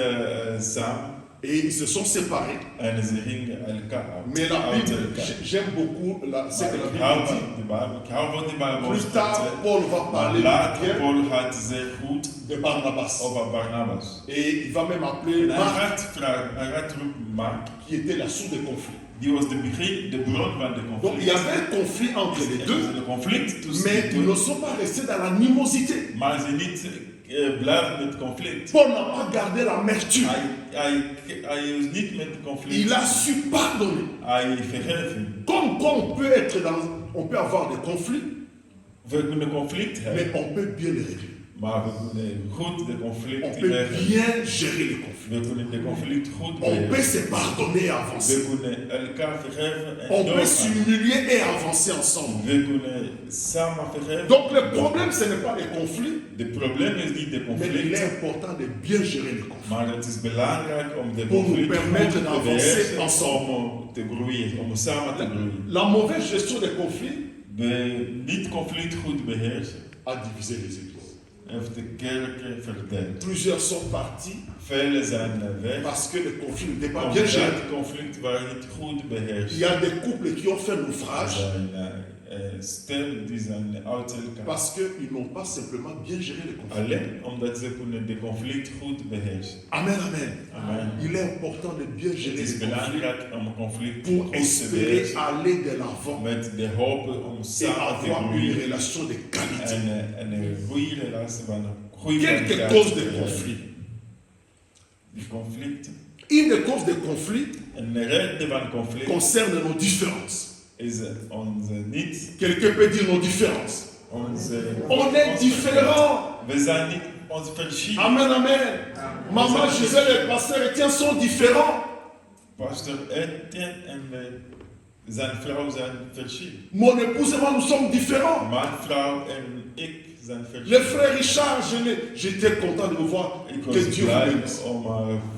samen et ils se sont séparés. en ze gingen elkaar uit. Mais la uit Bible, elkaar. j'aime beaucoup ce que la Ik hou Bible van dit. de Bijbel. Ik hou van de Bijbel. Plus tard, Paul va Maar parler later, bien Paul gaat zeer goed de Barnabas. over Barnabas. Et il va même appeler En hij Marc, gaat vragen, hij gaat roepen Mark. qui était la source des conflits. Die was de bron van de Donc conflict. il y avait un conflit entre les Er deux, was een conflict tussen mais de ils ne twee. sont pas restés dans l'animosité. Maar ze niet blijven met conflict. Paul n'a pas gardé l'amertume. Hij is niet met conflict. Il a su pardonner. Hij vergeeft hem. Comme quoi on peut avoir des conflits, We kunnen conflict mais hebben, on peut bien les régler. maar we kunnen goed de On conflict peut leggen. bien gérer les conflits. We kunnen de conflict goed On peut beheersen. se pardonner et avancer. We kunnen elkaar vergeven en On peut doorgaan. s'humilier et avancer ensemble. We kunnen samen vergeven. Donc le problème, ce n'est pas les conflits, Het probleem is niet de mais il est conflict, important de bien gérer les conflits. maar het is belangrijk om de Pour nous conflict permettre goed te d'avancer beheersen, ensemble. om te groeien, om samen te groeien. La mauvaise gestion des conflits De niet-conflict goed beheersen a divisé les églises. heeft de kerken verdeeld. Plusieurs sont partis Velen zijn weg, parce que le conflit n'était pas bien omdat géré. het conflict waren niet goed Il beheerst. y a des couples qui ont fait Er naufrage zijn stellen die zijn uit elkaar. parce qu'ils n'ont pas simplement bien géré le conflit. Alleen omdat ze kunnen de conflict goed beheersen. Amen, amen. Amen. Il est important de bien Het gérer is les conflits belangrijk om een conflict pour goed te espérer beheersen. aller de l'avant Met de hoop om et samen te avoir une groeien. relation de qualité. En een goede relatie van een goede Quelques kwaliteit causes te de hebben. conflit. Die conflict. Une des causes de conflit Een reden van conflict concerne nos différences. is onze niet. Quelqu'un peut dire nos différences. On est différents. We zijn niet ons verschil. Amen, amen. Maman Gisèle et pasteur Etienne sont différents. Pastor Etienne en zijn vrouw zijn verschil. Mon épouse et moi, nous sommes différents. Mijn vrouw en ik zijn Le verschil. frère Richard, j'étais content de vous voir. Ik Que was Dieu vous blij bénisse. om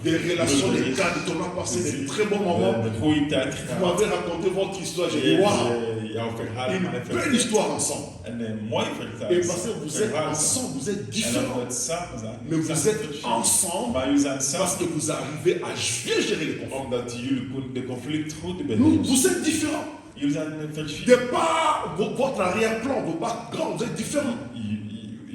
Des relations de qualité. On a passé de très bons moments. de goede tijd Vous gehad. m'avez raconté votre histoire. J'ai dit, waouh, Jouw verhaal une mij belle verteld. histoire ensemble. En een mooi verhaal. Et parce que vous êtes ensemble, vous êtes En différents. dat we samen zijn. Mais vous zijn êtes verschil. ensemble Maar jullie zijn parce samen que vous arrivez à bien gérer les conflits. omdat jullie kunnen de conflict goed Nous, beheersen. vous êtes différents. Jullie zijn een verschil. De par votre arrière-plan, vos backgrounds, vous êtes différents.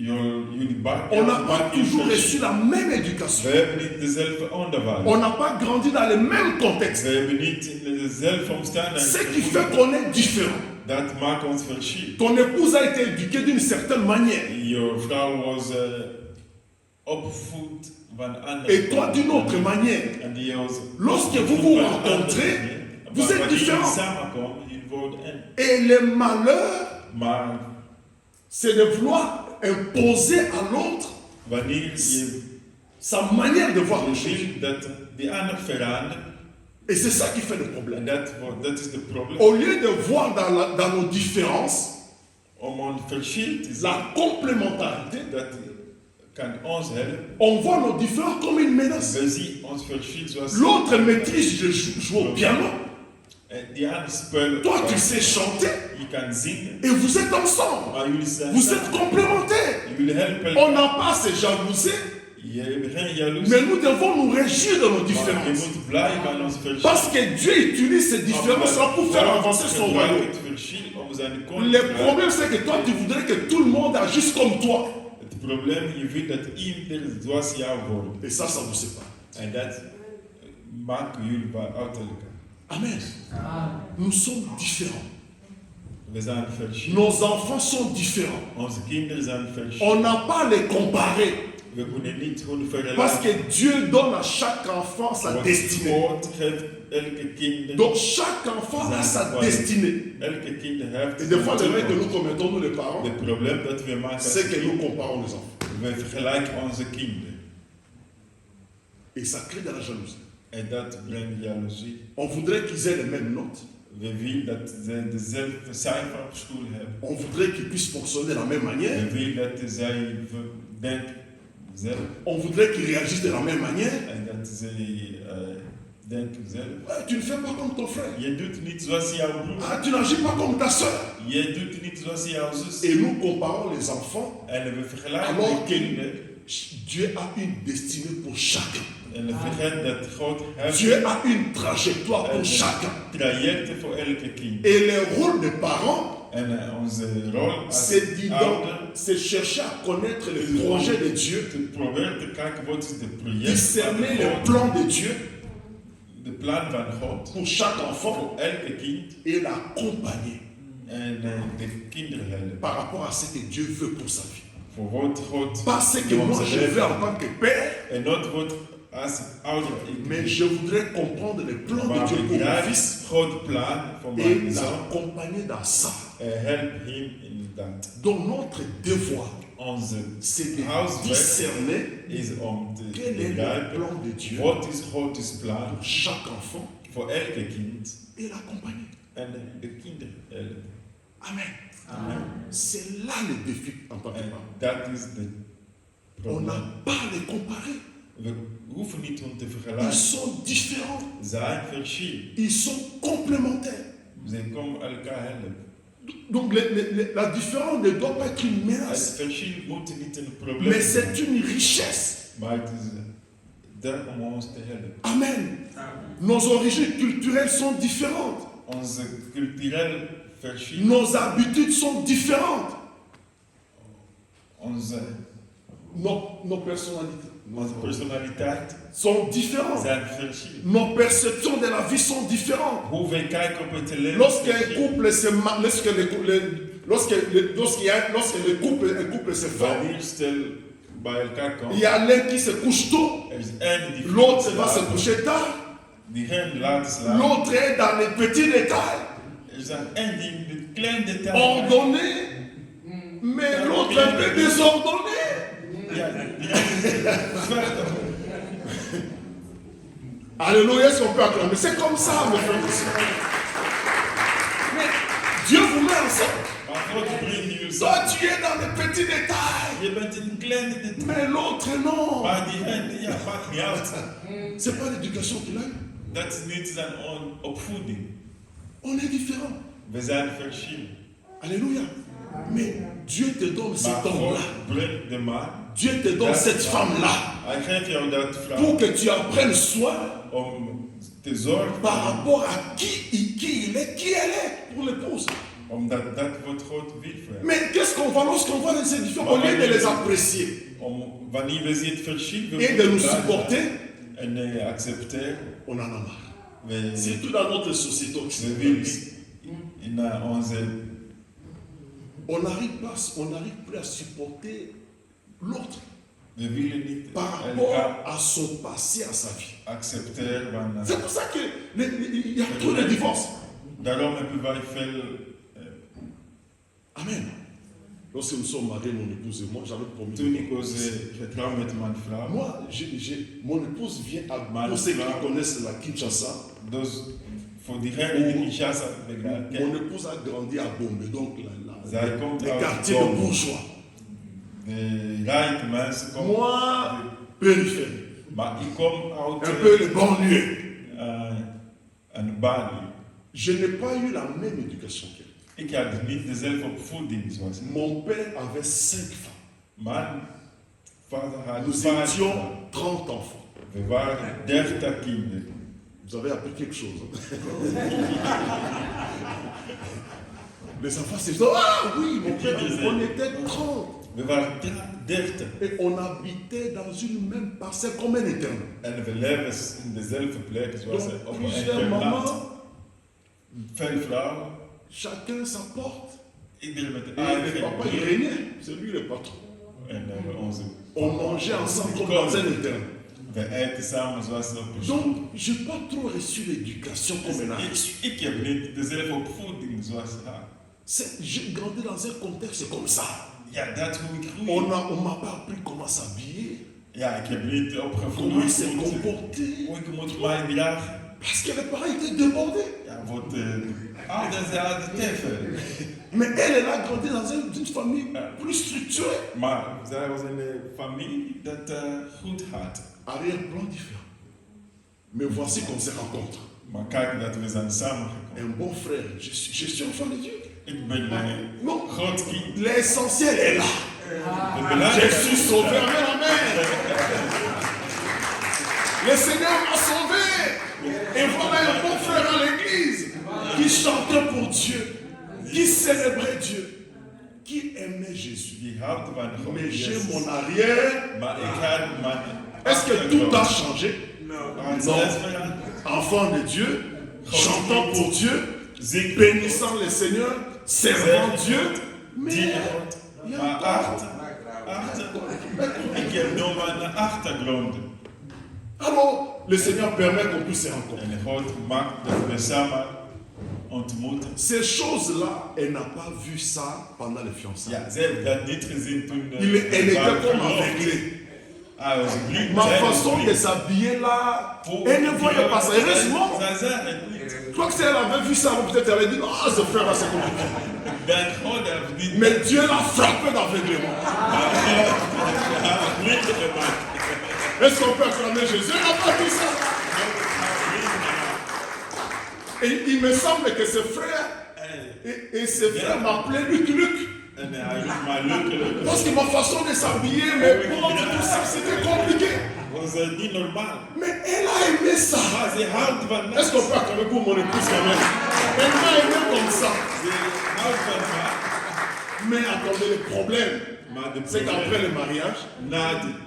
Jullie On n'a pas toujours reçu la même We éducation. hebben niet dezelfde onderwijs. On n'a pas grandi dans le même contexte. We hebben niet dezelfde Ce omstandigheden. qui fait qu'on est différents. Dat maakt ons verschil. Ton épouse a été éduquée d'une certaine manière. Je vrouw was opgevoed van andere Et toi d'une autre manière. En die was Lorsque vous vous rencontrez, vous êtes différents. samenkomen, jullie worden één. Et le malheur, Maar c'est de vouloir imposer à l'autre wanneer je sa manière de voir les choses. wil dat die ander verandert, Et c'est ça qui fait le en problème. dat is het probleem. Au lieu de voir dans nos différences Om een verschil te zien, la complémentarité, dat kan ons helpen. on voit nos différences comme une menace. We zien ons verschil zoals L'autre maîtrise de jouer au piano. die ander speelt. Toi, tu sais chanter. Je kan zingen, Et vous êtes ensemble. maar jullie zijn Vous samen. êtes complémentaires. Jullie helpen. On n'a pas à se jalouser, Je hebt geen jaloezie. mais nous devons nous réjouir de nos Maar je différences. moet blij van ons verschil. Parce que Dieu utilise ces différences là pour faire avancer son royaume. Het verschil om zijn Le koninkrijk. problème, c'est que toi, tu voudrais que tout le monde agisse comme toi. Het probleem, je vindt dat ieder zoals jou wordt. Et ça vous sépare. En dat maakt jullie uit elkaar. Amen. Nous sommes différents. We zijn verschil. Nos enfants sont différents. Onze kinderen zijn verschil. On n'a pas à les comparer. We kunnen niet goed vergelijken. Parce que Dieu donne à chaque enfant sa Want destinée. God geeft elke kind. Donc chaque enfant a sa destinée. Elke kind heeft. Et des fois, le que nous commettons, nous les parents, Het probleem dat we maken c'est als que nous kind, comparons les enfants. we vergelijken onze kinderen. Et ça crée de la jalousie. En dat brengt jaloezie. On voudrait qu'ils aient les mêmes notes. We willen dat ze dezelfde cijfer op school hebben. On voudrait qu'ils puissent fonctionner de la même manière. We willen dat zij denken zelf. On voudrait qu'ils réagissent de la même manière. En dat zij denken zelf. Ouais, tu ne fais pas comme ton frère. Je doet niet zoals jouw broer. Ah, tu n'agis pas comme ta soeur. Je doet niet zoals jouw zus. Et nous comparons les enfants En we vergelijken alors de que kinderen. Dieu a une destinée pour chacun. En we vergeten dat God heeft Dieu a une trajectoire pour chacun. trajecten voor elke kind. Et le rôle des parents, En onze rol als c'est ouder c'est chercher à connaître les projets de Dieu, te proberen te kijken wat is de project discerner van les God, plans de Dieu de plan van God pour chaque enfant voor elke kind et l'accompagner en de kinderen helpen. par rapport à ce que Dieu veut pour sa vie. Voor wat God Pas ce que moi je veux en tant que père, en not wat als ouder ik mais je voudrais comprendre les plans de maar Dieu pour mon begrijp fils God plan voor et mijn zoon l'accompagner dans ça. en help hem in dat. Donc notre devoir, Onze c'est de huiswerk discerner is om te quel est le begrijpen plan de Dieu wat is Gods plan pour chaque enfant voor elke kind et l'accompagner. en de kinderen helpen. Amen. Amen. C'est là le défi en tant que En parent. dat is de On n'a probleem. pas à les comparer. We hoeven niet om te Ils vergelijken. sont différents. Zijn verschil. Ils sont complémentaires. Ze komen elkaar helpen. Donc la différence ne doit pas être une Het menace, verschil moet niet een probleem mais c'est zijn. une richesse. Maar het is daar om ons te helpen. Amen. Nos origines culturelles sont différentes. Onze culturele verschil, Nos habitudes sont différentes. onze Nos personnalités personaliteit sont différentes. zijn verschil. Nos perceptions de la vie sont différentes. Hoe wij kijken op het leven. Lorsqu'un couple se ma- lorsque un couple se forme, Wanneer stel bij elkaar il komt, y a l'un qui se couche tôt, er is één die l'autre va se slapen, coucher tard, diegene laat slapen. l'autre est dans les petits détails, Er zijn één die in de kleine details. ordonné, mais l'autre un peu désordonné. Ja, diegene verder. Alléluia, est-ce qu'on peut acclamer? C'est comme ça, mes frères et sœurs. Mais Dieu vous met ensemble. Maar God brengt je Toi, samen. tu es dans les petits détails, Je bent in kleine details. mais l'autre non. Maar diegene, ja, maakt niet uit. C'est pas l'éducation qu'il a eu. Dat is niet zijn opvoeding. On est différents. We zijn verschil. Alléluia. Mais Dieu te donne Maar cet God homme-là. brengt de man. Dieu te donne cette femme-là Hij geeft jou dat vrouw pour que tu en prennes soin om te zorgen par rapport à qui il est, qui elle est pour l'épouse. omdat dat wat God wil voor hem. Mais qu'est-ce qu'on voit lorsqu'on voit ces différents? Au lieu de les apprécier Wanneer we zien het verschil et de nous supporter, en accepteren, on en a marre. we Surtout dans notre société willen occidentale. in onze On n'arrive plus à supporter l'autre we willen niet par elkaar rapport à son passé, à sa vie. accepteren. Want, C'est pour ça qu'il y a trop de divorces. daarom hebben wij veel. Amen. Lorsque nous sommes mariés, mon épouse et moi, j'avais promis. Toen ik was getrouwd met mijn vrouw, Moi, mon épouse vient à pour ceux qui connaissent la Kinshasa. dus voor diegenen die Kinshasa begrijpen, Mon épouse a grandi à Gombe, donc zij komt les uit quartiers de Gombe. bourgeois. De rijke mensen komen. Moi, périphérie. Maar ik kom uit Un peu les banlieues. een Bali. Je n'ai pas eu la même éducation qu'elle. Ik had niet dezelfde opvoeding zoals hij. Mon père avait 5 femmes. Mijn vader had Nous 5 étions vrouwen. 30 enfants. We waren 30 kinderen. Vous avez appris quelque chose. Les enfants se disent, ah oui, mon père, on était 30. We waren 30. Et on habitait dans une même parcelle comme un éternel. En we leven in dezelfde plek zoals Donc, op een plusieurs internaat. mamans, Veel vrouwen. chacun sa porte. Iedereen met Et eigen le papa, il deur. régnait. C'est lui le patron. En onze On mangeait ensemble comme dans un éternel. We eten samen zoals op een Donc, je n'ai pas trop reçu l'éducation comme elle a reçu. Ik heb niet dezelfde opvoeding zoals haar. J'ai grandi dans un contexte comme ça. Ja, dat hoe ik groei. On ne m'a pas appris comment s'habiller, Ja, ik heb niet opgevoed comment se hoe comporter. ik moet mij gedragen. Parce que les parents étaient débordés. Ja, wordt ouders hadden teven. Mais elle a grandi dans une famille plus structurée. Maar zij was in een familie dat goed had. Arrière-plan différent. Mais voici qu'on se rencontre. Maar kijk dat we zijn samengekomen. Un bon frère, je suis enfant de Dieu. Ik ben Non, groot kind. l'essentiel est là. Je suis sauvé, amen, amen. Le Seigneur m'a sauvé. Et voilà un bon frère à l'église qui chantait pour Dieu, qui célébrait Dieu, qui aimait Jésus. Die houdt van God. Mais j'ai mon arrière. Maar ik had mijn... Est-ce que tout a changé? Non. Enfant de Dieu, chantant pour Dieu, bénissant le Seigneur, servant Dieu. Mais Maar ik heb nog een achtergrond. alors, le Seigneur permet qu'on puisse se rencontrer. En God maakt dat we samen ontmoeten. Ces choses-là, elle n'a pas vu ça pendant les fiançailles. Ja, ze heeft dat niet gezien toen... Elle était comme aveuglée. Hij was blind. Ma façon de s'habiller là, elle ne voyait pas ça. Heureusement, Zij zag het niet. je crois que si elle avait vu ça, peut-être elle aurait dit, ah, ce frère là, c'est compliqué. Dat God heeft niet... Mais Dieu l'a frappé d'aveuglement. blind gemaakt. Est-ce qu'on peut acclamer Jésus? Elle n'a pas vu ça. Et il me semble que ce frère, et ce frère m'appelait Luc. En hij riep mij Luc. Parce que ma façon de s'habiller, mes potes, tout ça, c'était compliqué. Was niet normaal. Mais elle a aimé ça. Maar ze houdt van mij. Est-ce qu'on peut acclamer pour mon épouse quand même? Elle m'a aimé comme ça. Ze houdt van mij. Mais attendez, le problème, Maar de c'est qu'après le mariage,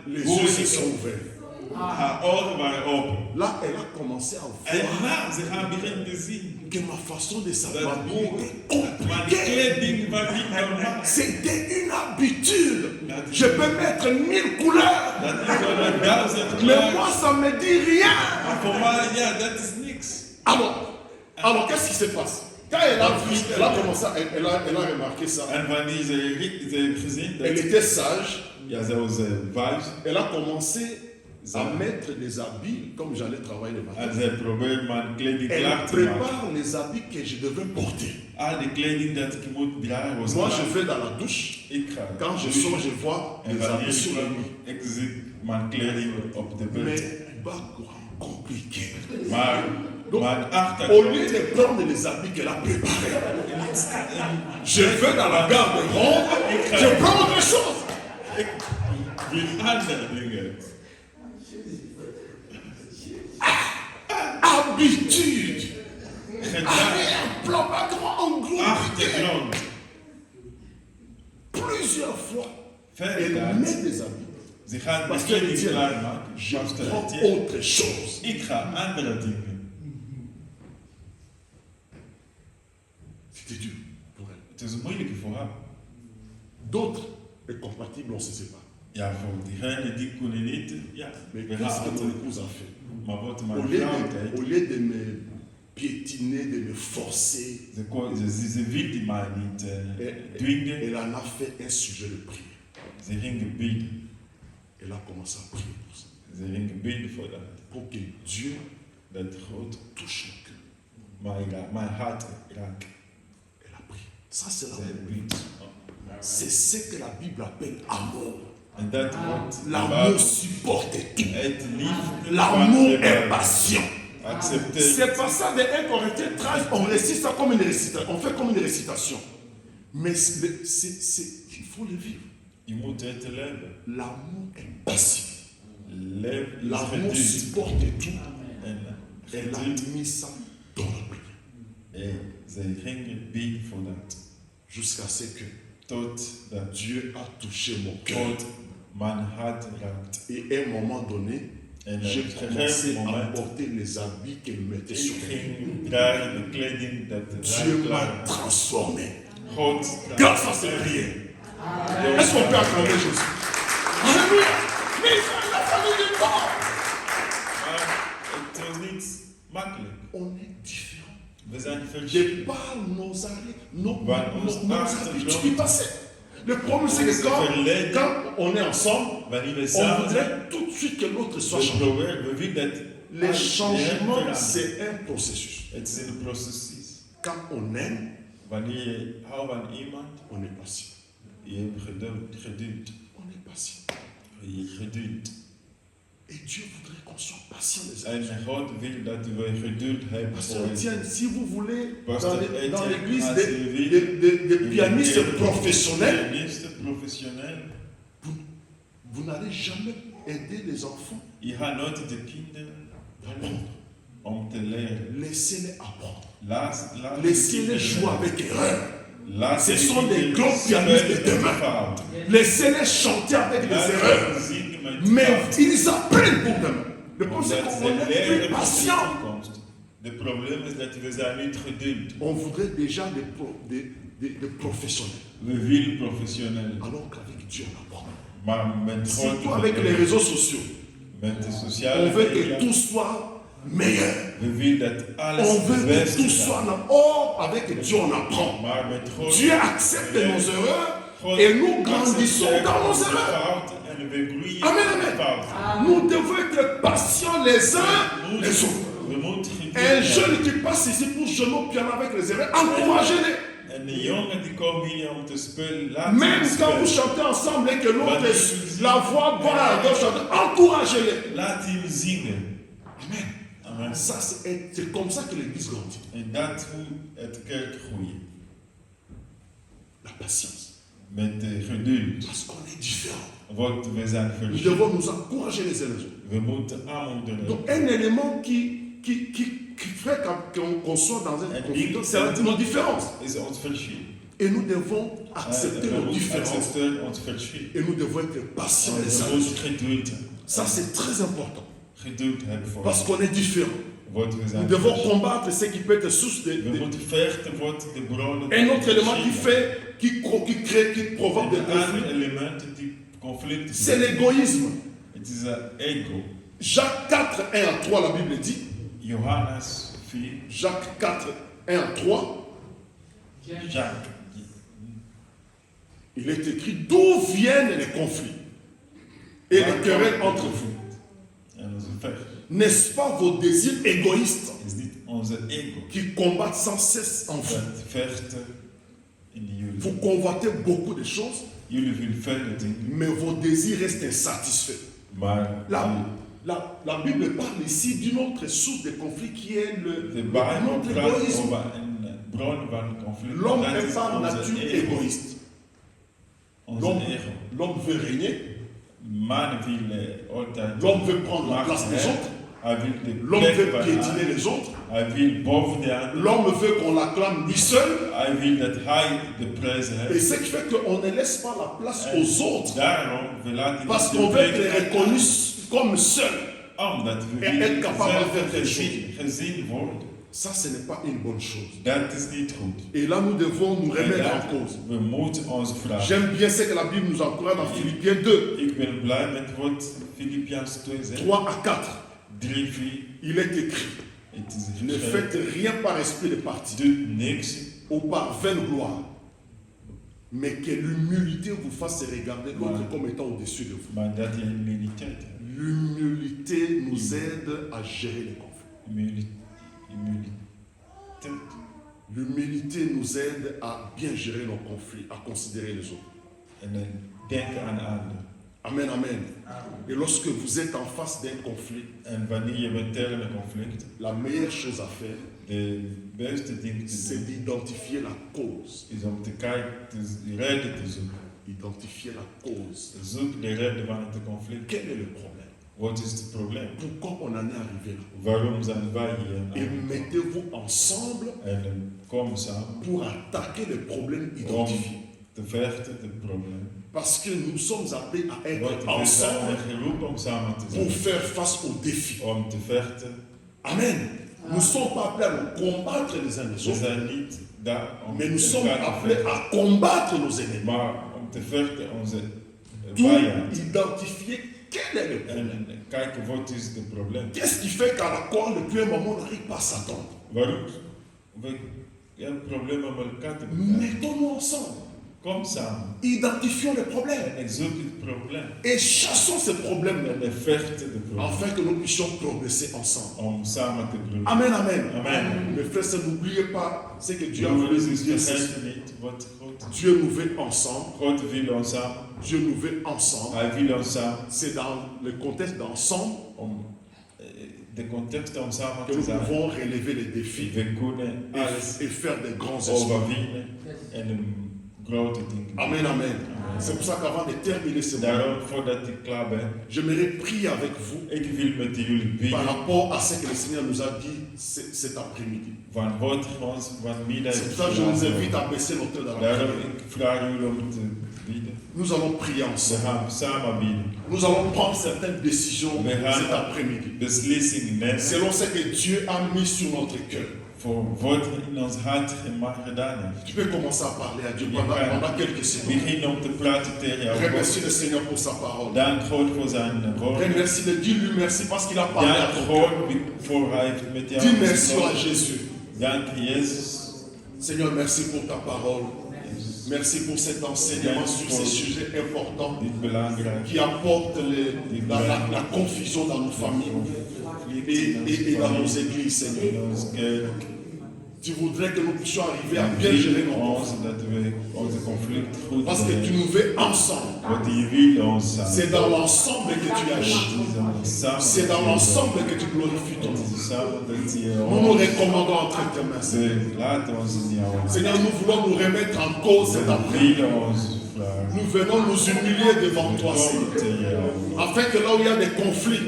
les yeux se sont ouverts. haar ogen waren open. Là, elle a commencé à En voir ze gaan beginnen te zien. que ma façon de s'habiller Dat était maar de compliquée. kleding was niet normaal. C'était une habitude. Je peux mettre 1000 couleurs. Dat is wel een 1000 Mais kleuren. moi, ça me dit rien. Maar voor mij, ja, dat is niks. Alors qu'est-ce qui se passe? Quand elle a vu, elle a commencé, elle a remarqué ça. En wanneer ze heeft gezien Elle dat... était sage. Ja, ze was wijs. Elle a commencé à mettre des habits comme j'allais travailler le matin. En ze probeert mijn kleding Elle klaar te maken. prépare les habits que je devais porter. Al die kleding dat ik moet dragen was Moi, klaar. je vais dans la douche. Ik ga Quand je sors, je vois en les habits wanneer sur le lit. ik zie mijn kleding op de Mais bed. background compliqué. Maar Donc, mijn au achtergrond... lieu de prendre les habits qu'elle a préparés, je vais dans la garde-robe, je prends autre chose. Ik wil andere dingen. Habitude. Gedrag. Arrière-plan, background, en gros. Achtergrond. Plusieurs fois, Verder elle gaat. met des habits. Ze gaan de Parce qu'elle kleding dit, klaarmaken. je Pastor prends Etienne. autre chose. Ik ga andere dingen. C'était dur pour elle. Het is moeilijk voor haar. D'autres est compatible, on se sépare. Ja, voor diegenen die kunnen niet. Ja, Mais we qu'est-ce gaan que mon het. épouse a fait? Maar wat Au mijn lieu, vrouw au deed, lieu de me piétiner, de me forcer, ze wilde mij niet dwingen. elle en a fait un sujet de prière. Ze ging bidden. Elle a commencé à prier pour ça. Ze ging bidden voor dat. Pour que Dieu Dat God touche mon cœur. mijn hart raakt. Elle a prié. Ça, c'est Ze l'amour. bidt. C'est ce que la Bible appelle amour. En dat wordt L'amour supporte tout. het liefde L'amour van de est Bijbel. patient. Accepteer. C'est pas ça de 1 Corinthiens 13, on récite ça comme une récitation. On fait comme une récitation. Mais il faut le vivre. Je moet het leven. L'amour est patient. Leef is L'amour geduld. supporte tout. En Elle a geduld. mis ça dans la prière. En ze gingen bidden voor dat. Jusqu'à ce que Tot dat Dieu a touché mon cœur. God mijn hart raakt. Et à un moment donné, En j'ai op een commencé gegeven à moment, porter les habits qu'elle mettait sur ik moi. ging dragen de kleding dat de Dieu draag m'a klaar. transformé. God Grâce à ces prières. Est-ce qu'on peut acclamer Jésus? Alléluia. We zijn de verschillend. par nos arrêts, nos Waar habitudes du passé. Le problème, c'est que quand on est ensemble, Wanneer we on samen zijn, voudrait tout de suite que l'autre soit changé. we willen dat Les changements, veranderen. c'est un processus. Het is een proces. Quand on aime, Wanneer je houdt van iemand, on est patient. je hebt geduld. On est patient. Je geduld. Et Dieu voudrait qu'on soit patient les uns. En God wil dat we geduld hebben Pasteur voor Etienne, si vous voulez, Pasteur dans Etienne, l'église als des u wil, pianistes professionnels, pianisten professioneel. vous n'allez jamais aider les enfants. Je gaat nooit de kinderen helpen om te leren. Laissez-les apprendre. Laat Laissez-les jouer avec erreur. Laat Ce de sont des kinderen grands pianistes de spelen demain. met fouten. Laissez-les chanter avec des Laat erreurs. hen zingen met Mais fouten. ils apprennent pour demain. Le problème, c'est Omdat qu'on ze est leren plus voor de patient. toekomst. Het probleem is dat we zijn niet geduld. On voudrait déjà des professionnels. We willen professioneel. Alors qu'avec Dieu, on apprend. Maar met Surtout God, avec les réseaux sociaux. met de On sociale veut que media, tout soit meilleur. we willen dat alles On veut het que beste tout gaat. soit là. Or, avec Dieu, on apprend. Maar met God, Dieu accepte nos erreurs God et nous grandissons accepteert dans nos onze erreurs. fouten en we groeien Amen, in de amen. fouten. Nous devons être patients les uns les autres. We moeten geduld Un hebben. jeune qui passe ici pour jouer au piano avec les erreurs, encouragez-les. En de jongen die komen hier om te spelen, laat Même ze quand vous spelen. chantez ensemble et que l'autre, la voix va à gauche, encouragez-les. Laat hem zingen. Amen. Amen. Ça, c'est comme ça que l'église grandit. En dat hoe het kerk groeit. La patience. Met de geduld. Parce qu'on est différents. Want we zijn Nous verschillend. devons nous encourager les uns les autres. We moeten aanmoedigen. Donc, un élément qui fait qu'on soit dans un conflit, c'est nos différences. Is ons verschil. Et nous devons accepter We nos moeten différences. accepteren ons verschil. Et nous devons être patients les uns We les moeten autres. geduld Ça, c'est très important. geduld hebben voor Parce qu'on est différents. wat we Nous zijn. devons verschillend. combattre ce qui peut être source We moeten vechten wat de bronnen. un autre élément qui provoque des Een ander conflits. element die conflict. C'est l'égoïsme. Het is een ego. Jacques 4, 1 à 3, la Bible dit. Johannes 4. Jacques 4, 1 à 3. Jacques. Il est écrit d'où viennent les conflits et les querelles entre vous. En onze vecht N'est-ce pas vos désirs égoïstes is niet onze ego. qui combattent sans cesse en vous? Dat vechten in jullie. Vous convoitez beaucoup de choses, Jullie willen vele dingen. mais vos désirs restent insatisfaits. Maar La Bible parle ici d'une autre source de conflit qui est de Bijbel notre praat égoïsme. over een bron van conflict. L'homme Dat est is par onze nature ego. égoïste. Onze ego. L'homme veut régner, Man wil altijd l'homme veut prendre la macht place des hebben. autres, Hij wil de l'homme plek veut van piétiner anderen. les autres, Hij wil boven de anderen. l'homme veut qu'on l'acclame lui seul, Hij wil dat hij de prijs et heeft. ce qui fait qu'on ne laisse pas la place aux autres, Daarom, we laten parce de qu'on veut être plek reconnu comme seul. omdat we En willen capable zelf van te gezien worden. Ça, ce n'est pas une bonne chose. Dat is niet goed. Et là, nous devons nous En remettre en dat- cause. we moeten ons vragen. J'aime bien ce que la Bible nous encourage dans Philippiens 2, Ik ben blij met wat Filippians 2 zegt. 3 à 4. 3, 4. Il est écrit, Het is ne geschreven. faites rien par esprit de parti Doe niks, ou par vaine gloire, mais que l'humilité vous fasse regarder l'autre comme étant au-dessus de vous. maar dat je humiliteit hebt. L'humilité nous aide à gérer les conflits. Humiliteit. L'humilité nous aide à bien gérer nos conflits, à considérer les autres. En denken aan anderen. Amen, amen. Et lorsque vous êtes en face d'un conflit, En wanneer je bent tegen een conflict, la meilleure chose à faire, de beste ding te c'est doen d'identifier la cause. is om te kijken, de reden te zoeken. Identifier la cause. Zoek de reden van het conflict. Quel est le problème? Wat is het probleem? Pourquoi on en est arrivé là? Waarom zijn wij hier? Et mettez-vous ensemble En kom samen pour attaquer les problèmes om identifiés. te vechten het probleem. Parce que nous sommes appelés à être Want we zijn ensemble geroepen om samen te pour zijn. faire face aux défis. Om te vechten. Amen. Nous ne sommes pas appelés à nous combattre les uns les We autres, zijn niet daar om mais nous te sommes appelés vechten. à combattre nos ennemis. Maar om te vechten onze Pour vijand. identifier quel est le problème. En kijken wat is het probleem. Qu'est-ce qui fait qu'à la croix, depuis un moment, on n'arrive pas à s'attendre? Waarom Il y a un problème avec le cadre. Mettons-nous ensemble. Comme ça, Identifions les problèmes. on exécute le problème. Et chassons ces problèmes On est fait de problème. afin que nous puissions progresser ensemble. On s'en va te glorifier. Amen, amen. Amen. Mes frères, n'oubliez pas ce que Dieu a Vous voulu voulez nous dire. votre Dieu nous veut ensemble. votre ville ensemble, Dieu nous veut ensemble. la ville ensemble, C'est dans le contexte d'ensemble des contextes ensemble, que nous pouvons relever les défis et et faire des grands exploits. exploits. Grote dingen. Amen, amen. C'est pour ça qu'avant de terminer ce moment, Daarom, voordat ik klaar ben, j'aimerais prier avec vous ik wil met jullie par bidden rapport à ce que le Seigneur nous a dit cet après-midi. van wat ons vanmiddag C'est pour ça que je vous invite à baisser notre tête dans la Daarom, prière. ik vraag jullie om te bidden. Nous allons prier We ensemble. gaan samen bidden. Nous allons prendre certaines décisions We cet gaan après-midi. beslissingen nemen Selon ce que Dieu a mis sur notre cœur. voor wat in ons hart gedaan heeft. Tu peux commencer à parler à Dieu pendant quelques secondes. Begin om te praten tegen jou. Remercie le Seigneur pour sa parole. Dank God voor zijn woord. Remercie le, dis-lui merci parce qu'il a parlé à Dank ton cœur. God voor hij heeft met jou Dis merci à gesproken. Jésus. Dank Jezus. Seigneur, merci pour ta parole. Merci pour cet enseignement sur ces sujets importants Dit belangrijk. qui apportent la confusion dans nos familles et dans nos églises, Seigneur. In onze kerk. Tu voudrais que nous puissions arriver à bien gérer nos conflits. Dat we onze conflict goed Parce que tu nous veux ensemble. Wat je wil ons samen. C'est dans l'ensemble que tu agis. C'est dans l'ensemble que tu glorifies ton nom. Nous nous recommandons entre tes mains, Seigneur. Seigneur, nous voulons nous remettre en cause cet après-midi. Nous venons nous humilier devant toi, Seigneur. Afin que là où il y a des conflits,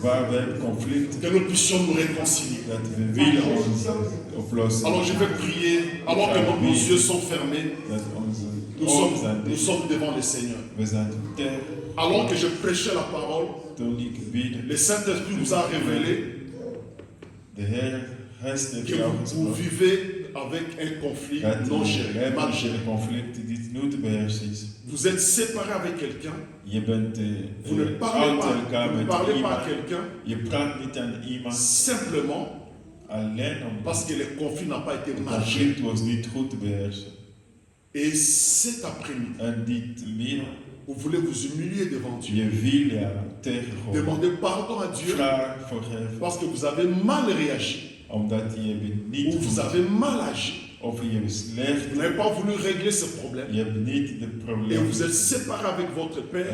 que nous puissions nous réconcilier. Alors je vais prier, alors que nos yeux sont fermés, nous sommes devant le Seigneur. Alors que je prêchais la parole, le Saint-Esprit nous a révélé que vous vivez avec un conflit non géré, mal géré. Vous êtes séparé avec quelqu'un, vous ne parlez pas à quelqu'un, simplement parce que le conflit n'a pas été mal géré. Et cet après-midi, vous voulez vous humilier devant Dieu. Demandez pardon à Dieu parce que vous avez mal réagi ou vous avez mal agi. Vous n'avez pas voulu régler ce problème et vous êtes séparé avec votre père,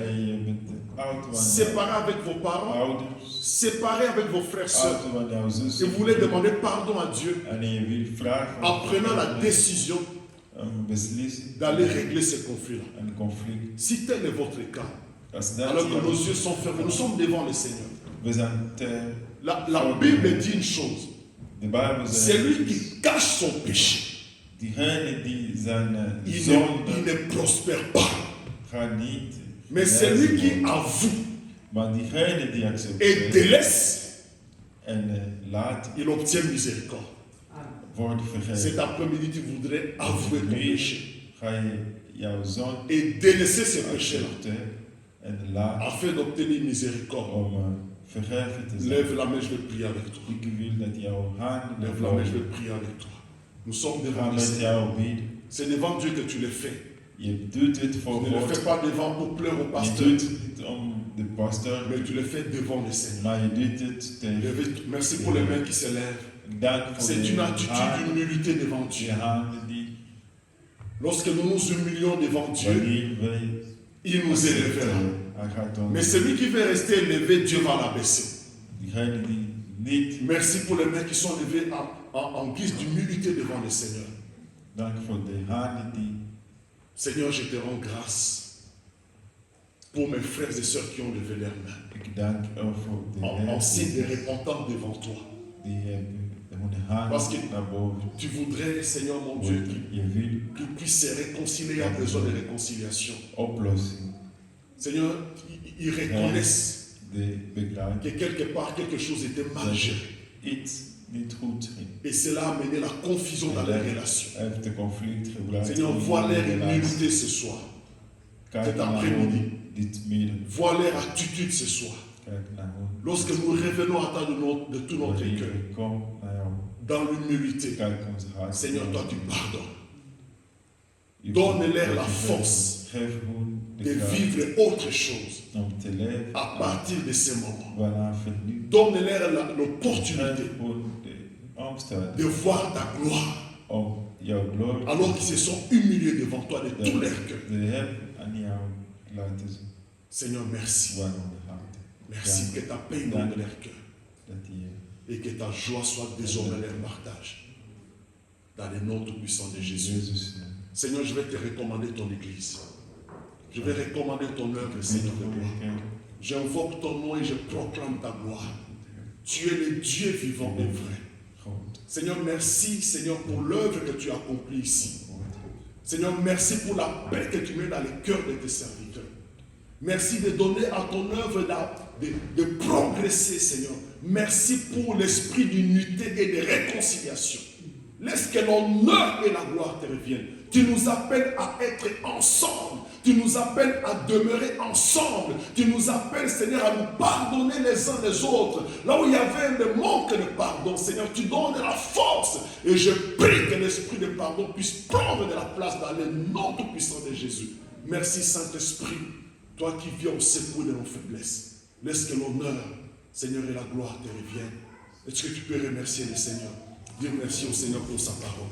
séparé avec vos parents, séparé avec vos frères et sœurs. Et vous voulez demander pardon à Dieu en prenant la décision d'aller régler ce conflit-là. Si tel est votre cas, alors que nos yeux sont fermés, nous sommes devant le Seigneur. La Bible dit une chose. C'est lui qui cache son péché. Il ne prospère pas. Mais c'est lui qui avoue et délaisse, il obtient miséricorde. Cet après-midi, tu voudrais avouer ton péché et délaisser ce péché-là afin d'obtenir miséricorde. Lève la main, je vais prier avec toi. Lève la main, je vais prier avec toi. Nous sommes devant le Seigneur. C'est devant Dieu que tu le fais. Tu ne le fais pas devant pour pleurer au pasteur, mais tu le fais devant le Seigneur. Merci pour les mains qui se lèvent. C'est une attitude d'humilité devant Dieu. Lorsque nous nous humilions devant Dieu, il nous élèvera. Mais celui qui veut rester élevé, Dieu va l'abaisser. Merci pour les mains qui sont levées en guise d'humilité devant le Seigneur. Seigneur, je te rends grâce pour mes frères et sœurs qui ont levé leurs mains en signe de repentance devant toi. Parce que tu voudrais, Seigneur mon Dieu, qu'ils puissent se réconcilier. Il y a besoin de réconciliation. Seigneur, ils reconnaissent que quelque part, quelque chose était mal géré. Et cela a amené la confusion dans les relations. Seigneur, vois leur humilité ce soir, cet après-midi. Vois leur attitude ce soir. Lorsque nous revenons à toi de tout notre cœur, dans l'humilité. Kijk ons hart. Seigneur, toi tu pardonnes. Je Donne-leur la vergeeft. force Geef hun de de kracht vivre autre chose om te leven à partir de ce moment. vanaf het nu. Donne-leur l'opportunité Geef hun de omstandigheden de voir ta gloire om jouw glorie alors qu'ils se sont humiliés devant toi de tout leur cœur. te hebben aan jou laten zien. Seigneur, merci. Waarom de hart. Merci que ta paix inonde leur cœur Dat die et que ta joie soit désormais leur partage. Dans le nom tout-puissant de Jésus. Jezus naam. Seigneur, je vais te recommander ton église. Je vais recommander ton œuvre, Seigneur de gloire. J'invoque ton nom et je proclame ta gloire. Tu es le Dieu vivant et vrai. Seigneur, merci, Seigneur, pour l'œuvre que tu as accomplie ici. Seigneur, merci pour la paix que tu mets dans les cœurs de tes serviteurs. Merci de donner à ton œuvre de progresser, Seigneur. Merci pour l'esprit d'unité et de réconciliation. Laisse que l'honneur et la gloire te reviennent. Tu nous appelles à être ensemble. Tu nous appelles à demeurer ensemble. Tu nous appelles, Seigneur, à nous pardonner les uns les autres. Là où il y avait un manque de pardon, Seigneur, tu donnes la force. Et je prie que l'esprit de pardon puisse prendre de la place dans le nom tout-puissant de Jésus. Merci, Saint-Esprit, toi qui viens au secours de nos faiblesses. Laisse que l'honneur, Seigneur, et la gloire te reviennent. Est-ce que tu peux remercier le Seigneur? Dire merci au Seigneur pour sa parole.